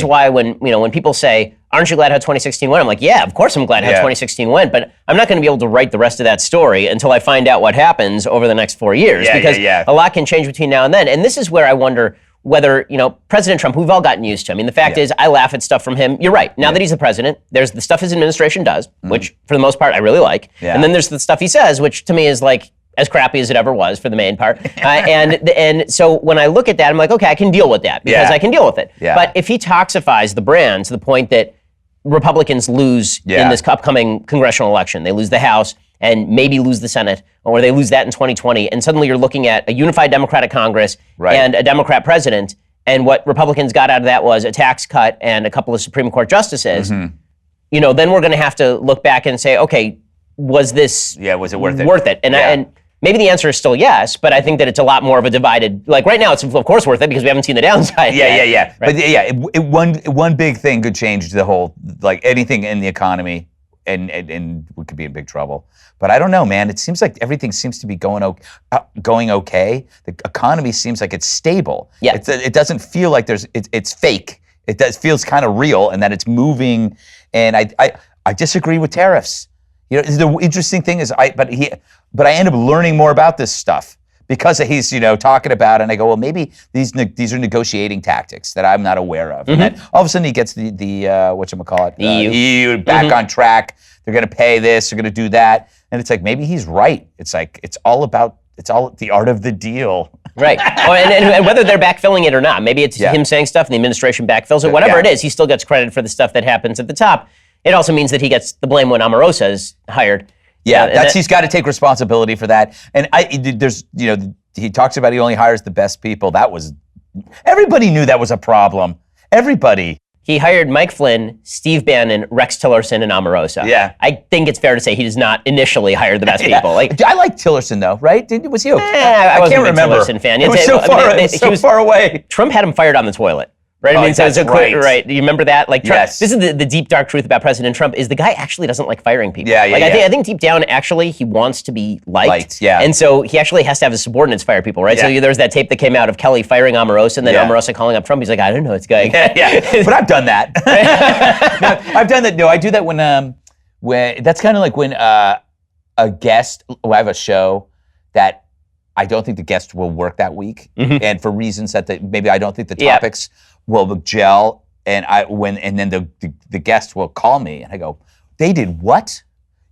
why when people say, "Aren't you glad how 2016 went?" I'm like, "Yeah, of course I'm glad how 2016 went, but I'm not going to be able to write the rest of that story until I find out what happens over the next 4 years because a lot can change between now and then." And this is where I wonder whether, President Trump, who we've all gotten used to. I mean, the fact is, I laugh at stuff from him. You're right. Now that he's the president, there's the stuff his administration does, which for the most part I really like, and then there's the stuff he says, which to me is like as crappy as it ever was for the main part. And so when I look at that, I'm like, okay, I can deal with that because I can deal with it. Yeah. But if he toxifies the brand to the point that Republicans lose in this upcoming congressional election, they lose the House and maybe lose the Senate, or they lose that in 2020, and suddenly you're looking at a unified Democratic Congress and a Democrat president, and what Republicans got out of that was a tax cut and a couple of Supreme Court justices, then we're going to have to look back and say, okay, was this was it worth it? Worth it. And maybe the answer is still yes, but I think that it's a lot more of a divided, like right now it's of course worth it because we haven't seen the downside yet. Right? But one big thing could change the whole, like anything in the economy, and we could be in big trouble. But I don't know, man. It seems like everything seems to be going okay. The economy seems like it's stable. Yeah. It doesn't feel like it's fake. Feels kind of real, and that it's moving. And I disagree with tariffs. You know, the interesting thing is but I end up learning more about this stuff because he's talking about it, and I go, well, maybe these are negotiating tactics that I'm not aware of. And then all of a sudden he gets the whatchamacallit, EU back on track. They're going to pay this, they're going to do that, and it's like maybe he's right. It's like it's all the art of the deal. Right. And whether they're backfilling it or not, maybe it's him saying stuff and the administration backfills it. Whatever it is, he still gets credit for the stuff that happens at the top. It also means that he gets the blame when Omarosa is hired. Yeah, he's got to take responsibility for that. And he talks about he only hires the best people. Everybody knew that was a problem. Everybody. He hired Mike Flynn, Steve Bannon, Rex Tillerson, and Omarosa. Yeah. I think it's fair to say he does not initially hire the best people. I like Tillerson though, right? Was he okay? I wasn't can't remember. A Tillerson fan. It was so far away. Trump had him fired on the toilet. Right, that's right. Right, do you remember that? Like, Trump, yes. This is the deep dark truth about President Trump is the guy actually doesn't like firing people. Yeah. I think deep down, actually, he wants to be liked. Yeah. And so he actually has to have his subordinates fire people, right? Yeah. So there's that tape that came out of Kelly firing Omarosa, and then Omarosa calling up Trump. He's like, I don't know, it's going. Yeah. But I've done that. I've done that. No, I do that when that's kind of like when a guest. I have a show that I don't think the guest will work that week, and for reasons that maybe I don't think the topics will gel, and then the guest will call me, and I go, they did what?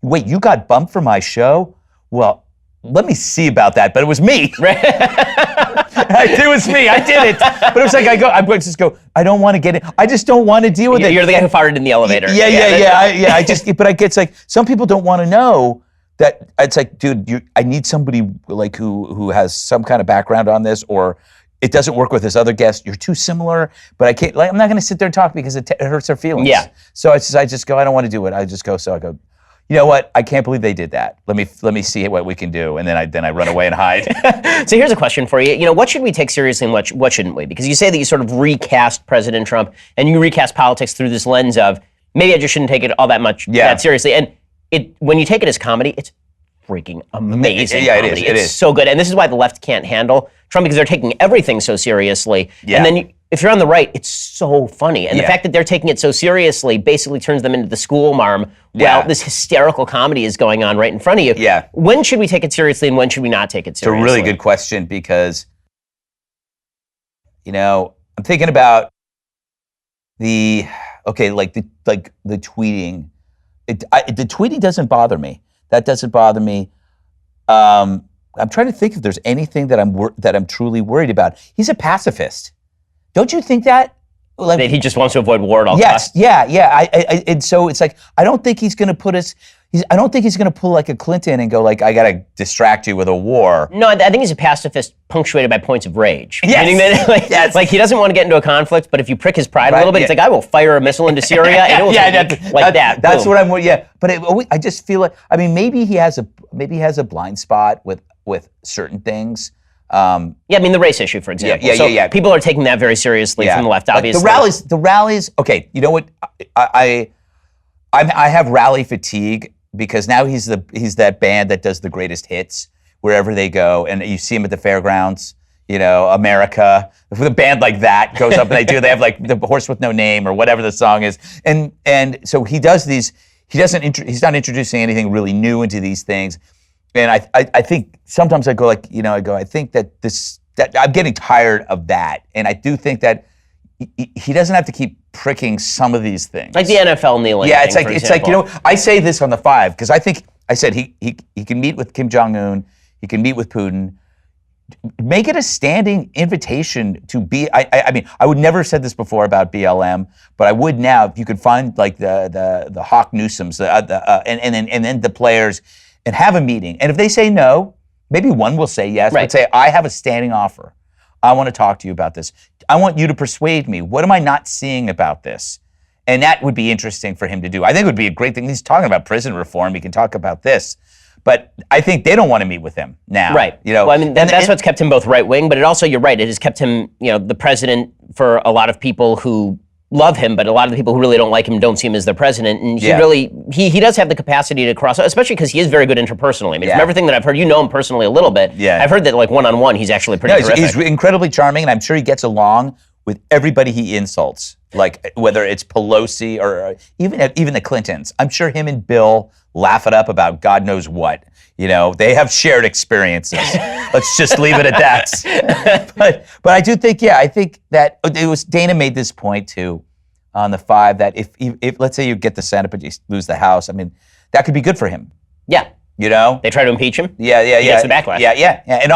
Wait, you got bumped for my show? Well, let me see about that. But it was me. Right. It was me. I did it. But it was like I just go. I don't want to get it. I just don't want to deal with it. You're the guy who farted in the elevator. Yeah. But it's like some people don't want to know. That it's like, dude, I need somebody like who has some kind of background on this, or it doesn't work with this other guest. You're too similar, but I can't. Like, I'm not going to sit there and talk because it hurts their feelings. Yeah. So I just go. I don't want to do it. I just go. So I go. You know what? I can't believe they did that. Let me see what we can do, and then I run away and hide. So here's a question for you. You know, what should we take seriously and what shouldn't we? Because you say that you sort of recast President Trump and you recast politics through this lens of maybe I just shouldn't take it all that much that seriously. And when you take it as comedy, it's freaking amazing. Yeah, comedy. It is. It's so good. And this is why the left can't handle Trump, because they're taking everything so seriously. Yeah. And then if you're on the right, it's so funny. And the fact that they're taking it so seriously basically turns them into the school marm while this hysterical comedy is going on right in front of you. Yeah. When should we take it seriously and when should we not take it seriously? It's a really good question because, I'm thinking about the tweeting. The tweeting doesn't bother me. That doesn't bother me. I'm trying to think if there's anything that I'm truly worried about. He's a pacifist. Don't you think that? Like, that he just wants to avoid war at all costs? Yes, yeah. And so it's like, I don't think he's going to put us. I don't think he's going to pull like a Clinton and go like, I got to distract you with a war. No, I think he's a pacifist punctuated by points of rage. Yes. Like he doesn't want to get into a conflict, but if you prick his pride a little bit, it's like, I will fire a missile into Syria and it will that. That's what I'm. Yeah, but I just feel like. I mean, maybe he has a blind spot with certain things. I mean the race issue, for example. Yeah. People are taking that very seriously from the left, obviously. The rallies. Okay, you know what? I have rally fatigue because now he's that band that does the greatest hits wherever they go, and you see him at the fairgrounds. America. If a band like that goes up and they have like the Horse with No Name or whatever the song is, and so he does these. He's not introducing anything really new into these things. And I think sometimes I go like, I think that I'm getting tired of that. And I do think that he doesn't have to keep pricking some of these things. Like the NFL kneeling. Yeah, it's like, I say this on the 5 because I said he can meet with Kim Jong-un, he can meet with Putin. Make it a standing invitation to be. I mean, I would never have said this before about BLM, but I would now if you could find like the Hawk Newsoms, and then the players. And have a meeting. And if they say no, maybe one will say yes, but say, I have a standing offer. I want to talk to you about this. I want you to persuade me. What am I not seeing about this? And that would be interesting for him to do. I think it would be a great thing. He's talking about prison reform. He can talk about this. But I think they don't want to meet with him now. Right. Well, I mean, that's what's kept him both right-wing, but it also, you're right, it has kept him, the president for a lot of people who love him, but a lot of the people who really don't like him don't see him as their president. And he does have the capacity to cross, especially because he is very good interpersonally. I mean, from everything that I've heard, you know him personally a little bit. Yeah. I've heard that like one-on-one, he's actually pretty terrific. He's incredibly charming, and I'm sure he gets along with everybody he insults, like whether it's Pelosi or even the Clintons. I'm sure him and Bill laugh it up about God knows what. You know, they have shared experiences. Let's just leave it at that. But I do think, I think that it was Dana made this point too on the 5 that if let's say you get the Senate but you lose the House, I mean, that could be good for him. Yeah. You know, they try to impeach him. Yeah. He gets the backlash. Yeah. And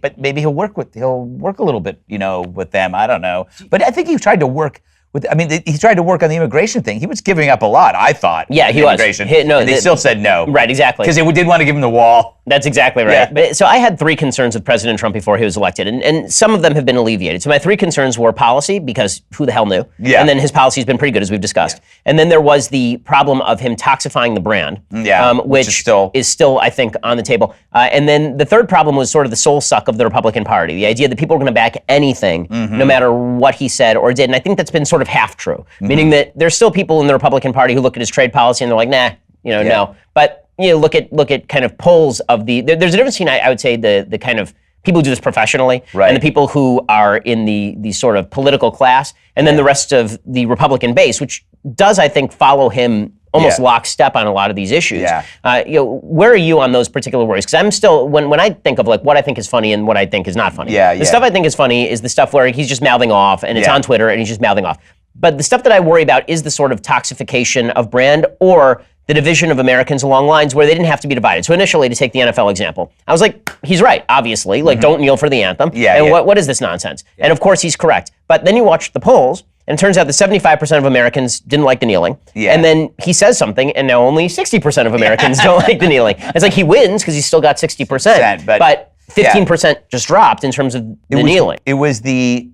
but maybe he'll work a little bit, you know, with them. I don't know. But I think he tried to work with. I mean, he tried to work on the immigration thing. He was giving up a lot, I thought. Yeah, he was. And they still said no. Right, exactly. Because they did want to give him the wall. That's exactly right. Yeah. But, so I had 3 concerns with President Trump before he was elected, and some of them have been alleviated. So my 3 concerns were policy, because who the hell knew? Yeah. And then his policy's been pretty good, as we've discussed. Yeah. And then there was the problem of him toxifying the brand, which is still, I think, on the table. And then the third problem was sort of the soul suck of the Republican Party, the idea that people are going to back anything, no matter what he said or did. And I think that's been sort of half true, meaning that there's still people in the Republican Party who look at his trade policy and they're like, nah, no. But you know, look at kind of polls of there's a difference between, I would say, the kind of people who do this professionally and the people who are in the sort of political class, and then the rest of the Republican base, which does, I think, follow him almost lockstep on a lot of these issues. Yeah. Where are you on those particular worries? Because I'm still, when I think of like what I think is funny and what I think is not funny, the stuff I think is funny is the stuff where he's just mouthing off and it's on Twitter and he's just mouthing off. But the stuff that I worry about is the sort of toxification of brand or the division of Americans along lines where they didn't have to be divided. So initially, to take the NFL example, I was like, he's right, obviously. Like, don't kneel for the anthem. What is this nonsense? And of course, he's correct. But then you watch the polls, and it turns out that 75% of Americans didn't like the kneeling. And then he says something, and now only 60% of Americans don't like the kneeling. It's like he wins because he's still got 60%. But 15% just dropped in terms of the kneeling. It was the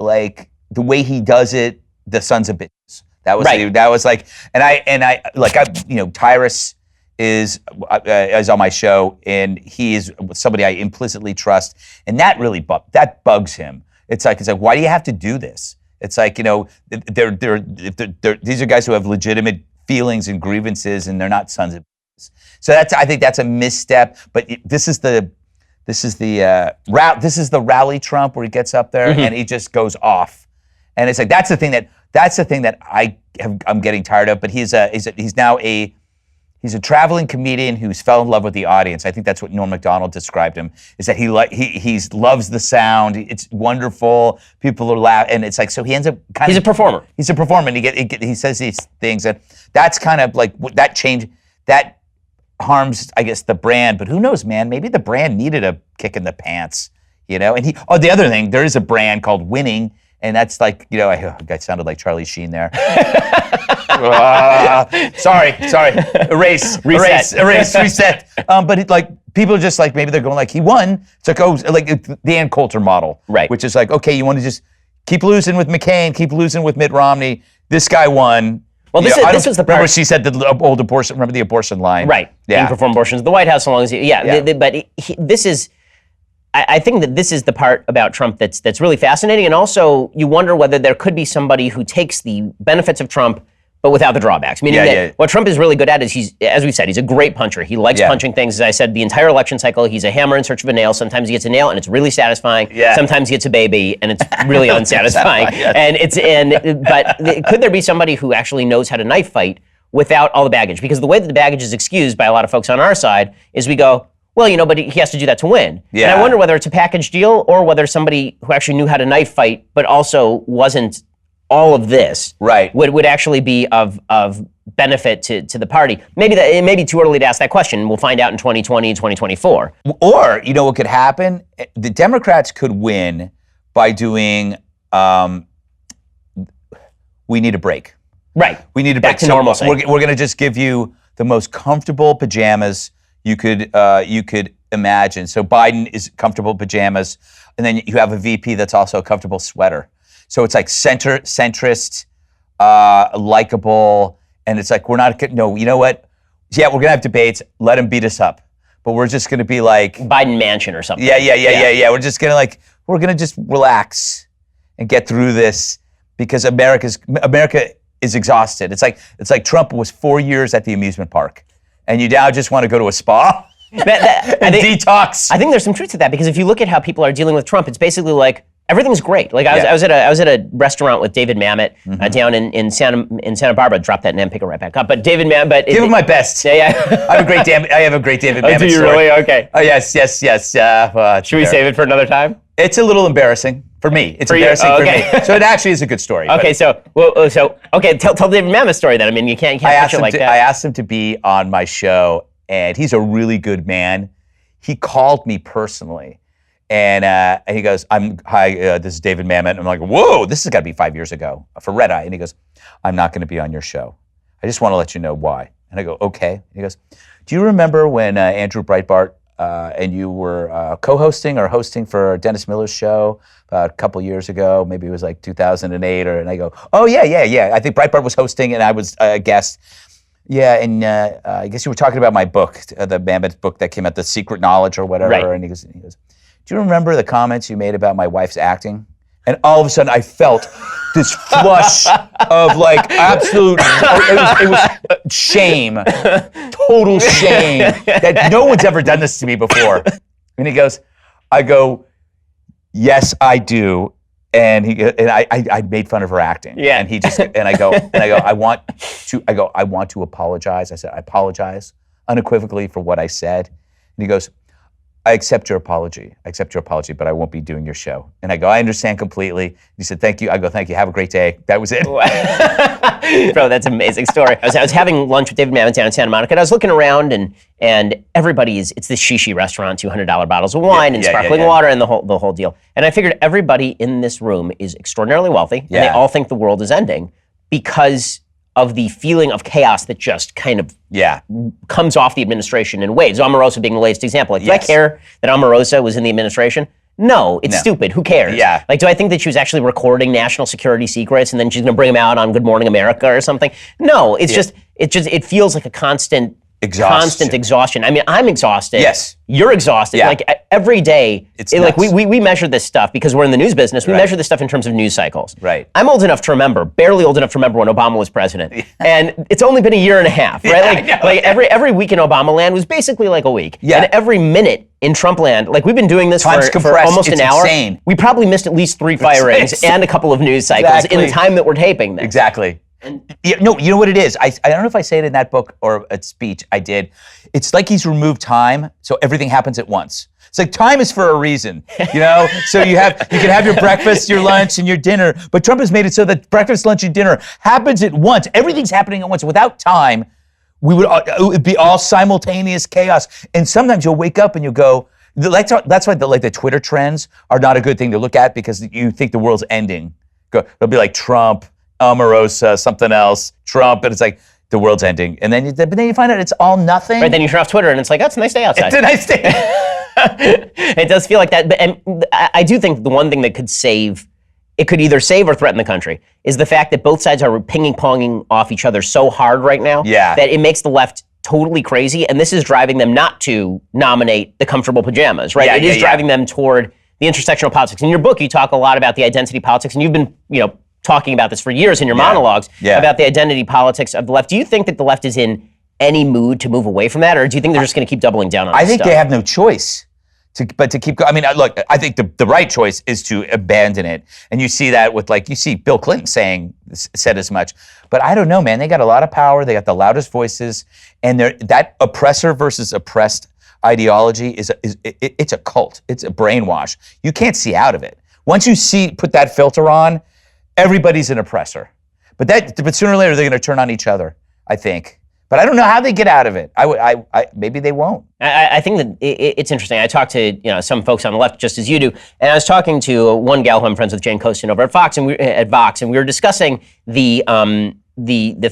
way he does it, the sons of bitches. That was like, and I Tyrus is on my show, and he is somebody I implicitly trust, and that really bugs him. It's like, why do you have to do this? It's like, you know, these are guys who have legitimate feelings and grievances, and they're not sons of bitches. So I think that's a misstep. But this is the rally Trump where he gets up there and he just goes off, and it's like that's the thing that I'm getting tired of. But he's now a traveling comedian who's fell in love with the audience. I think that's what Norm Macdonald described him, is that he loves the sound. It's wonderful. People are laughing, and it's like, so he ends up he's a performer. He's a performer, and he says these things, and that's kind of like that change that harms, I guess, the brand. But who knows, man? Maybe the brand needed a kick in the pants, you know. And the other thing, there is a brand called Winning. And that's like, you know, I sounded like Charlie Sheen there. Sorry. Erase, reset. But people are just like, maybe they're going like, he won. It's like, like the Ann Coulter model. Right. Which is like, okay, you want to just keep losing with McCain, keep losing with Mitt Romney. This guy won. Well, this was the part. Remember she said the old abortion, remember the abortion line? Right. Yeah. He performed abortions in the White House so long as this is, I think that this is the part about Trump that's really fascinating, and also you wonder whether there could be somebody who takes the benefits of Trump but without the drawbacks. Meaning that what Trump is really good at is as we've said, he's a great puncher. He likes punching things. As I said, the entire election cycle, he's a hammer in search of a nail. Sometimes he gets a nail and it's really satisfying. Yeah. Sometimes he gets a baby and it's really unsatisfying. But could there be somebody who actually knows how to knife fight without all the baggage? Because the way that the baggage is excused by a lot of folks on our side is we go, well, you know, but he has to do that to win. Yeah. And I wonder whether it's a package deal or whether somebody who actually knew how to knife fight but also wasn't all of this would actually be of benefit to the party. Maybe it may be too early to ask that question. We'll find out in 2020 and 2024. Or, you know what could happen? The Democrats could win by doing, we need a break. Right. We need a break. Back to normalcy. We're going to just give you the most comfortable pajamas you could imagine. So Biden is comfortable pajamas, and then you have a VP that's also a comfortable sweater. So it's like centrist, likable, and it's like, you know what? Yeah, we're gonna have debates. Let him beat us up, but we're just gonna be like Biden Mansion or something. Yeah. We're gonna just relax and get through this. because America is exhausted. It's like Trump was 4 years at the amusement park, and you now just want to go to a spa and detox. I think there's some truth to that, because if you look at how people are dealing with Trump, it's basically like everything's great. Like I was at a restaurant with David Mamet down in Santa Barbara. Drop that name, pick it right back up. But David Mamet, but give him my best. Yeah. I have a great David Mamet do you story. really? Okay. Oh yes. Should we save it for another time? It's a little embarrassing for me. It's embarrassing for me. So it actually is a good story. Okay, tell David Mamet's story then. I mean, you can't push it like that. I asked him to be on my show, and he's a really good man. He called me personally. And he goes, hi, this is David Mamet. And I'm like, whoa, this has got to be 5 years ago for Red Eye. And he goes, I'm not going to be on your show. I just want to let you know why. And I go, okay. And he goes, do you remember when Andrew Breitbart and you were co-hosting or hosting for Dennis Miller's show a couple years ago? Maybe it was like 2008. And I go, oh, yeah. I think Breitbart was hosting and I was a guest. Yeah, and I guess you were talking about my book, the Mamet book that came out, The Secret Knowledge or whatever. Right. And he goes, do you remember the comments you made about my wife's acting? And all of a sudden, I felt this flush of like absolute, it was shame, total shame that no one's ever done this to me before. And he goes, I go, yes, I do. And I made fun of her acting. Yeah. And he just, and I go, I want to apologize. I said, I apologize unequivocally for what I said. And he goes, I accept your apology, but I won't be doing your show. And I go, I understand completely. He said, thank you. I go, thank you. Have a great day. That was it. Bro, that's an amazing story. I was having lunch with David Mamet down in Santa Monica, and I was looking around, and it's this shishi restaurant, $200 bottles of wine and sparkling water and the whole deal. And I figured everybody in this room is extraordinarily wealthy, and they all think the world is ending because of the feeling of chaos that just kind of comes off the administration in waves. Omarosa being the latest example. Like, do I care that Omarosa was in the administration? No, it's stupid. Who cares? Yeah. Like, do I think that she was actually recording national security secrets and then she's going to bring them out on Good Morning America or something? No, it feels like a constant exhaustion. I mean, I'm exhausted. Yes. You're exhausted. Yeah. Like every day, nuts. we measure this stuff because we're in the news business. We measure this stuff in terms of news cycles. Right. I'm old enough to remember, barely old enough to remember when Obama was president. And it's only been a year and a half, right? Every week in Obama land was basically like a week. Yeah. And every minute in Trump land, like we've been doing this for almost an hour. Insane. We probably missed at least 3 firings and a couple of news cycles in the time that we're taping this. Exactly. You know what it is? I don't know if I say it in that book or a speech I did. It's like he's removed time, so everything happens at once. It's like time is for a reason, you know? So you can have your breakfast, your lunch, and your dinner, but Trump has made it so that breakfast, lunch, and dinner happens at once. Everything's happening at once. Without time, it would be all simultaneous chaos. And sometimes you'll wake up and you'll go, that's why the Twitter trends are not a good thing to look at, because you think the world's ending. It'll be like Trump, Omarosa, something else, Trump, and it's like the world's ending. And then you find out it's all nothing. Right, then you turn off Twitter and it's like, oh, it's a nice day outside. It's a nice day. It does feel like that. And I do think the one thing that could either save or threaten the country is the fact that both sides are ping-ponging off each other so hard right now that it makes the left totally crazy. And this is driving them not to nominate the comfortable pajamas, right? It is driving them toward the intersectional politics. In your book, you talk a lot about the identity politics, and you've been, talking about this for years in your monologues about the identity politics of the left. Do you think that the left is in any mood to move away from that, or do you think they're just going to keep doubling down on this I think stuff? they have no choice but to keep going. I mean, look, I think the right choice is to abandon it. And you see that with, you see Bill Clinton said as much. But I don't know, man. They got a lot of power. They got the loudest voices. And that oppressor versus oppressed ideology it's a cult. It's a brainwash. You can't see out of it. Once you put that filter on, everybody's an oppressor. But sooner or later they're going to turn on each other, I think. But I don't know how they get out of it. Maybe they won't. I think that it's interesting. I talked to some folks on the left, just as you do, and I was talking to one gal who I'm friends with, Jane Coaston, over at Vox, and we were discussing the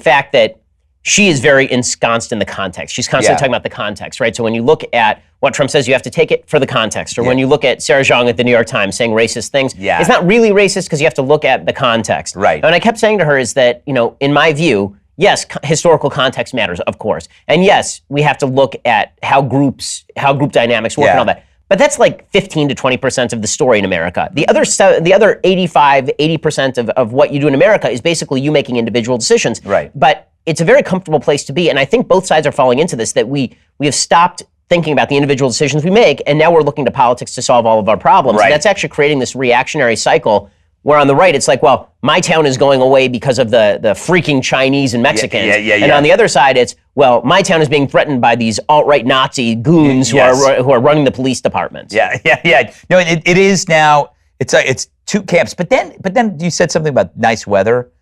fact that she is very ensconced in the context. She's constantly talking about the context, right? So when you look at what Trump says, you have to take it for the context. Or when you look at Sarah Jeong at the New York Times saying racist things, it's not really racist because you have to look at the context. Right. And I kept saying to her is that, in my view, yes, historical context matters, of course. And yes, we have to look at how group dynamics work and all that. But that's like 15 to 20% of the story in America. The other 85, 80% of what you do in America is basically you making individual decisions. Right. But it's a very comfortable place to be, and I think both sides are falling into this, that we have stopped thinking about the individual decisions we make, and now we're looking to politics to solve all of our problems. Right. And that's actually creating this reactionary cycle where on the right, it's like, well, my town is going away because of the freaking Chinese and Mexicans. And on the other side, it's, well, my town is being threatened by these alt-right Nazi goons who are running the police departments. No, it is now, it's two camps. But then you said something about nice weather.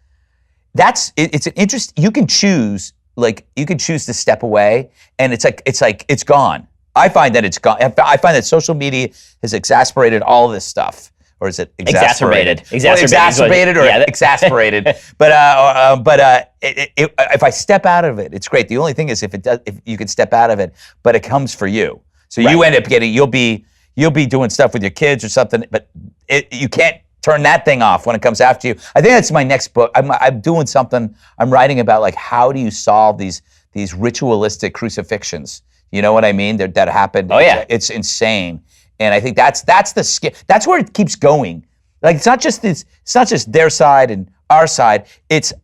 It's an interest, you can choose to step away, and it's gone. I find that it's gone. I find that social media has exasperated all of this stuff. Or is it exacerbated? Exacerbated or exasperated. But if I step out of it, it's great. The only thing is if you can step out of it, but it comes for you. So you end up you'll be doing stuff with your kids or something, but you can't turn that thing off when it comes after you. I think that's my next book. I'm doing something. I'm writing about like how do you solve these ritualistic crucifixions? You know what I mean? That happened. Oh yeah, it's insane. And I think that's that's where it keeps going. Like it's not just their side and our side. It's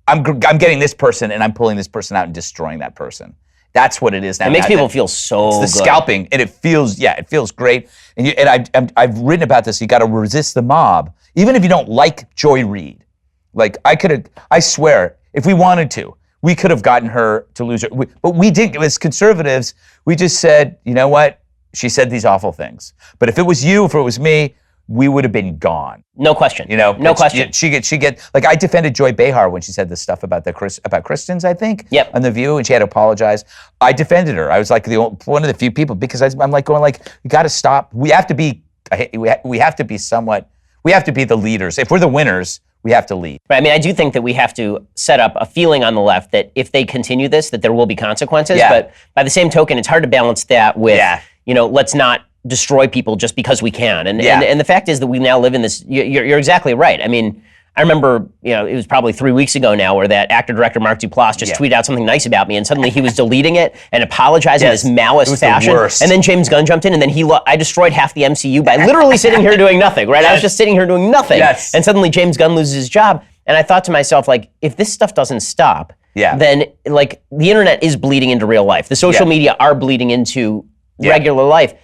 I'm getting this person and I'm pulling this person out and destroying that person. That's what it is now. It makes people feel so it's the scalping, and it feels great. And I've written about this. You got to resist the mob, even if you don't like Joy Reid. Like I swear, if we wanted to, we could have gotten her to lose her. But we didn't. As conservatives, we just said, you know what? She said these awful things. But if it was you, if it was me, we would have been gone. No question. You know, no question. She get like I defended Joy Behar when she said this stuff about Christians, I think. Yep. On The View, and she had to apologize. I defended her. I was like one of the few people because I'm like going like, you got to stop. We have to be the leaders. If we're the winners, we have to lead. Right. I mean, I do think that we have to set up a feeling on the left that if they continue this, that there will be consequences. Yeah. But by the same token, it's hard to balance that with, let's not destroy people just because we can. And the fact is that we now live in this, you're exactly right. I mean, I remember, it was probably 3 weeks ago now where that actor-director Mark Duplass just tweeted out something nice about me, and suddenly he was deleting it and apologizing in this Maoist fashion. The worst. And then James Gunn jumped in, and then I destroyed half the MCU by literally sitting here doing nothing, right? I was just sitting here doing nothing. Yes. And suddenly James Gunn loses his job. And I thought to myself, like, if this stuff doesn't stop, then, like, the internet is bleeding into real life. The social media are bleeding into regular life.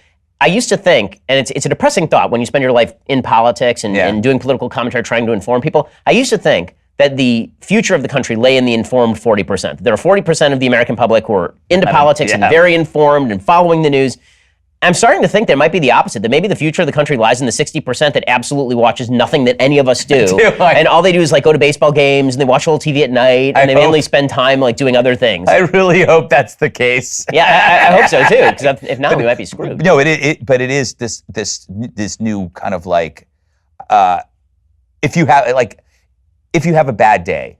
I used to think, and it's a depressing thought when you spend your life in politics and doing political commentary, trying to inform people. I used to think that the future of the country lay in the informed 40%. There are 40% of the American public who are into politics and very informed and following the news. I'm starting to think there might be the opposite, that maybe the future of the country lies in the 60% that absolutely watches nothing that any of us do. And all they do is like go to baseball games and they watch a little TV at night and they mainly spend time like doing other things. I really hope that's the case. Yeah, I hope so too, because if not, we might be screwed. No, but it is this new kind of like, if you have a bad day,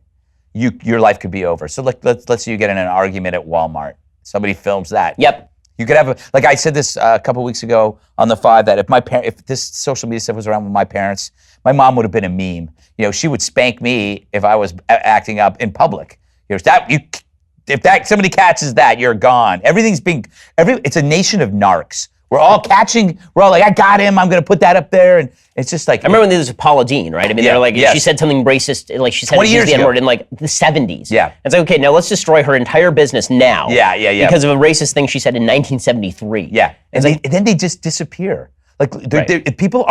your life could be over. So let's say you get in an argument at Walmart. Somebody films that. Yep. You could have like I said this a couple weeks ago on the 5 that if this social media stuff was around with my parents, my mom would have been a meme. She would spank me if I was acting up in public. If somebody catches that, you're gone. It's a nation of narcs. We're all like, I got him, I'm gonna put that up there, and it's just like. I remember when there was Paula Deen, right? I mean, they're like, she said something racist, like she said the N-word in like the 70s. Yeah. It's like, okay, now let's destroy her entire business now. Yeah. Because of a racist thing she said in 1973. Yeah, and then they just disappear. Like people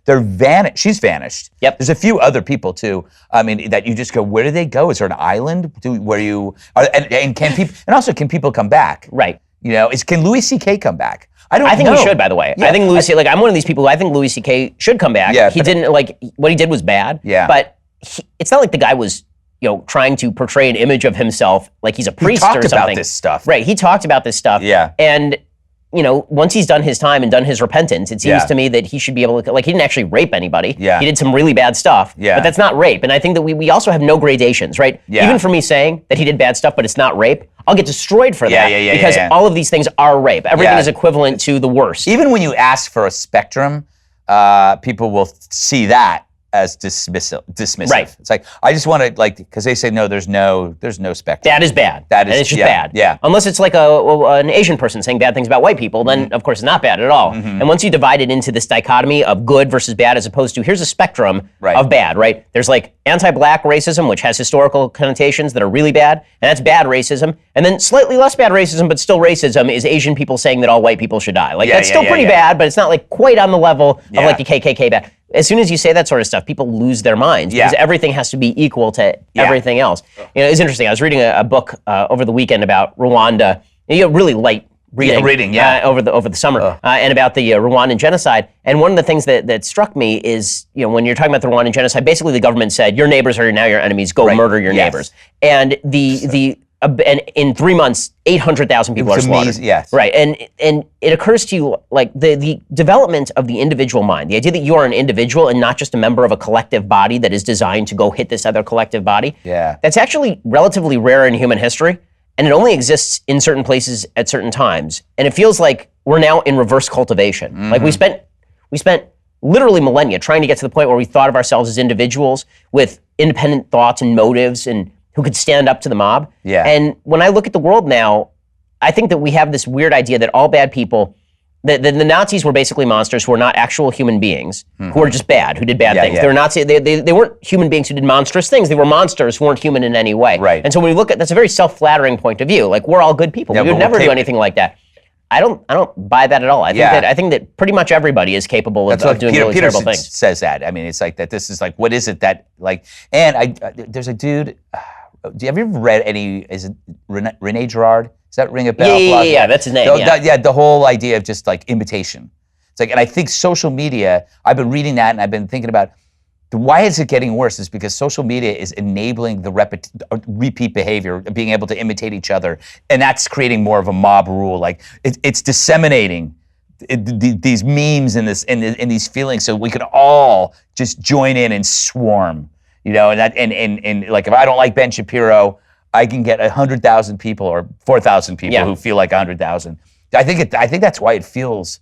they're vanished. She's vanished. Yep. There's a few other people too. I mean, that you just go, where do they go? Is there an island where you are? And can people come back? Right. Can Louis C.K. come back? I think he should, by the way. Yeah. I think Louis, I'm one of these people who I think Louis C.K. should come back. Yeah, he didn't, what he did was bad. Yeah. But it's not like the guy was, trying to portray an image of himself like he's a priest or something. He talked about this stuff. Right, he talked about this stuff. Yeah. And, once he's done his time and done his repentance, it seems to me that he should be able to, he didn't actually rape anybody. Yeah. He did some really bad stuff. Yeah. But that's not rape. And I think that we also have no gradations, right? Yeah. Even for me saying that he did bad stuff, but it's not rape, I'll get destroyed for that. Because all of these things are rape. Everything is equivalent to the worst. Even when you ask for a spectrum, people will see that as dismissive. Right. It's like, I just want to, like, because they say, no, there's no spectrum. That is bad. That is, and it's just yeah, bad. Yeah. Unless it's like an Asian person saying bad things about white people, then of course it's not bad at all. And once you divide it into this dichotomy of good versus bad, as opposed to here's a spectrum of bad, right? There's like anti-black racism, which has historical connotations that are really bad, and that's bad racism. And then slightly less bad racism, but still racism, is Asian people saying that all white people should die. Like that's still pretty bad, but it's not like quite on the level of like the KKK bad. As soon as you say that sort of stuff, people lose their minds because everything has to be equal to everything else. You know, it's interesting. I was reading a book over the weekend about Rwanda. Really light reading, over the summer, and about the Rwandan genocide. And one of the things that struck me is, you know, when you're talking about the Rwandan genocide, basically the government said, your neighbors are now your enemies. Go murder your neighbors. And and in 3 months, 800,000 people are slaughtered. Yes. Right. And it occurs to you, like, the development of the individual mind, the idea that you are an individual and not just a member of a collective body that is designed to go hit this other collective body. Yeah. That's actually relatively rare in human history. And it only exists in certain places at certain times. And it feels like we're now in reverse cultivation. Like we spent literally millennia trying to get to the point where we thought of ourselves as individuals with independent thoughts and motives and who could stand up to the mob. Yeah. And when I look at the world now, I think that we have this weird idea that all bad people, the Nazis were basically monsters who were not actual human beings, who were just bad, who did bad things. They were Nazi. They weren't human beings who did monstrous things. They were monsters who weren't human in any way. Right. And so when we look at, that's a very self-flattering point of view. Like, we're all good people. We would never do anything like that. I don't buy that at all. I think that pretty much everybody is capable of doing really terrible things. Says that. I mean, it's like that. This is like, what is it that, like? And there's a dude. Have you ever read any? Is it Rene Girard? Does that ring a bell? Yeah, that's his name. The whole idea of just like imitation. It's like, and I think social media. I've been reading that, and I've been thinking about why is it getting worse? Is because social media is enabling the repeat behavior, being able to imitate each other, and that's creating more of a mob rule. Like it's disseminating these memes and these feelings, so we could all just join in and swarm. You know, and like, if I don't like Ben Shapiro, I can get 100,000 people or 4,000 people who feel like 100,000. I think that's why it feels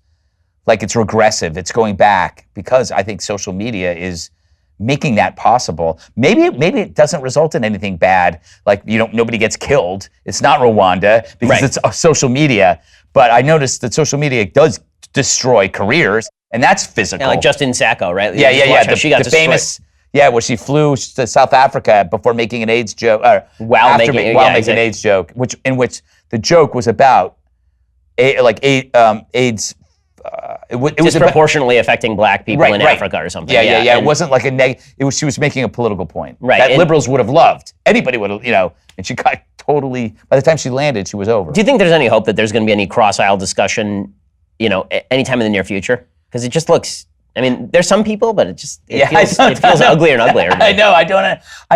like it's regressive. It's going back because I think social media is making that possible. Maybe it doesn't result in anything bad. Like, nobody gets killed. It's not Rwanda because it's social media. But I noticed that social media does destroy careers, and that's physical. Yeah, like Justin Sacco, right? Yeah. She got the famous. Yeah, where she flew to South Africa before making an AIDS joke, while making an AIDS joke, in which the joke was about AIDS. It was disproportionately affecting black people in Africa or something. Yeah. It wasn't like she was making a political point that liberals would have loved. Anybody would have, and she got totally. By the time she landed, she was over. Do you think there's any hope that there's going to be any cross-aisle discussion, anytime in the near future? Because it just looks. I mean, there's some people, but it feels uglier and uglier. I know. I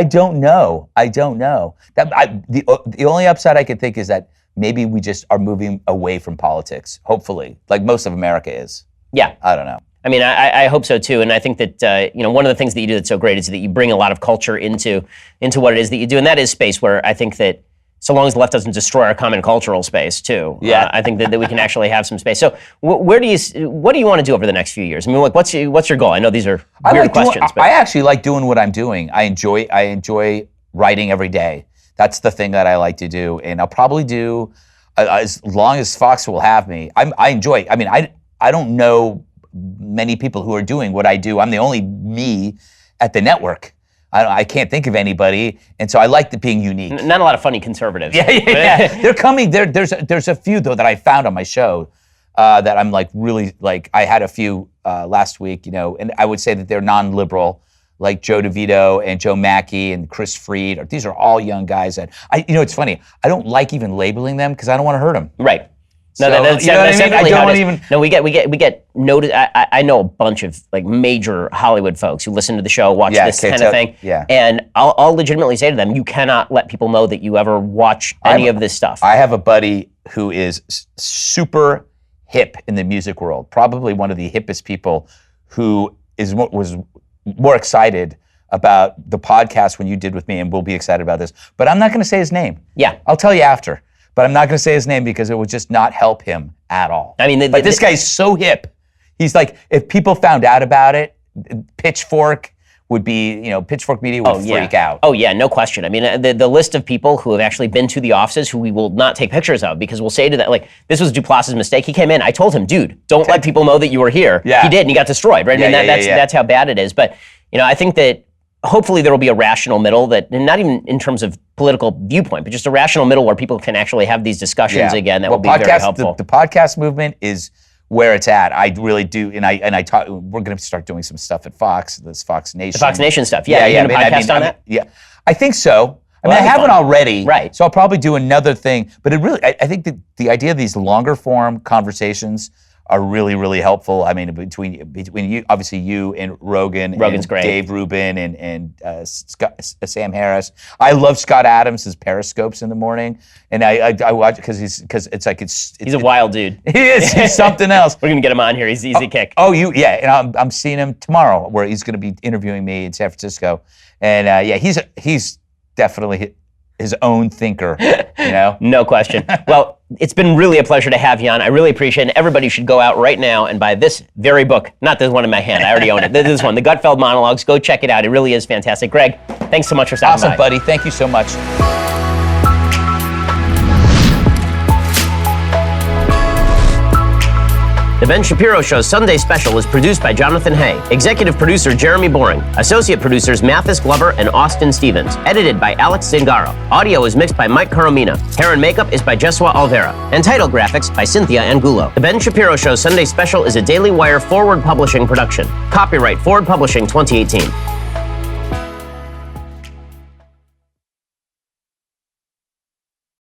don't know. The only upside I could think is that maybe we just are moving away from politics. Hopefully, like most of America is. Yeah. I don't know. I mean, I hope so too, and I think that one of the things that you do that's so great is that you bring a lot of culture into what it is that you do, and that is space where I think that. So long as the left doesn't destroy our common cultural space, too. I think that we can actually have some space. So, what do you want to do over the next few years? I mean, like, what's your goal? I know these are weird questions. I actually like doing what I'm doing. I enjoy writing every day. That's the thing that I like to do, and I'll probably do as long as Fox will have me. I enjoy. I mean, I don't know many people who are doing what I do. I'm the only me at the network. I can't think of anybody, and so I like being unique. Not a lot of funny conservatives. Yeah. They're coming. There's a few though that I found on my show that I'm like really like. I had a few last week, and I would say that they're non-liberal, like Joe DeVito and Joe Mackey and Chris Fried. These are all young guys that it's funny. I don't like even labeling them because I don't want to hurt them. Right. No, that's definitely how it is. No, we get noted. I know a bunch of like major Hollywood folks who listen to the show, watch this kind of thing. Yeah. And I'll legitimately say to them, you cannot let people know that you ever watch any of this stuff. I have a buddy who is super hip in the music world, probably one of the hippest people, who was more excited about the podcast when you did with me, and will be excited about this. But I'm not going to say his name. Yeah. I'll tell you after. But I'm not going to say his name because it would just not help him at all. I mean, this guy's so hip. He's like, if people found out about it, Pitchfork would be, Pitchfork Media would freak out. Oh yeah, no question. I mean, the list of people who have actually been to the offices who we will not take pictures of because we'll say to that, like, this was Duplass's mistake. He came in. I told him, dude, don't let people know that you were here. Yeah. He did, and he got destroyed, right? That's how bad it is. But I think that hopefully there will be a rational middle that, and not even in terms of political viewpoint, but just a rational middle where people can actually have these discussions again. That will be very helpful. The podcast movement is where it's at. I really do, and I talk. We're going to start doing some stuff at Fox, this Fox Nation. The Fox Nation stuff. Yeah, you going to podcast on that? Yeah, I think so. I haven't already. Right. So I'll probably do another thing. But it really, I think that the idea of these longer form conversations are really, really helpful. I mean, between you, obviously you and Rogan's and great. Dave Rubin and Sam Harris. I love Scott Adams' Periscopes in the morning, and I watch because he's a wild dude. He is. He's something else. We're gonna get him on here. He's easy kick. And I'm seeing him tomorrow, where he's gonna be interviewing me in San Francisco, and he's definitely his own thinker, No question. Well, it's been really a pleasure to have you on. I really appreciate it. And everybody should go out right now and buy this very book. Not the one in my hand. I already own it. This one, the Gutfeld Monologues. Go check it out. It really is fantastic. Greg, thanks so much for stopping by. Awesome, buddy. Thank you so much. The Ben Shapiro Show's Sunday Special was produced by Jonathan Hay, executive producer Jeremy Boring, associate producers Mathis Glover and Austin Stevens, edited by Alex Zingaro. Audio is mixed by Mike Coromina. Hair and makeup is by Jesua Alvera, and title graphics by Cynthia Angulo. The Ben Shapiro Show's Sunday Special is a Daily Wire Forward Publishing production. Copyright Forward Publishing 2018.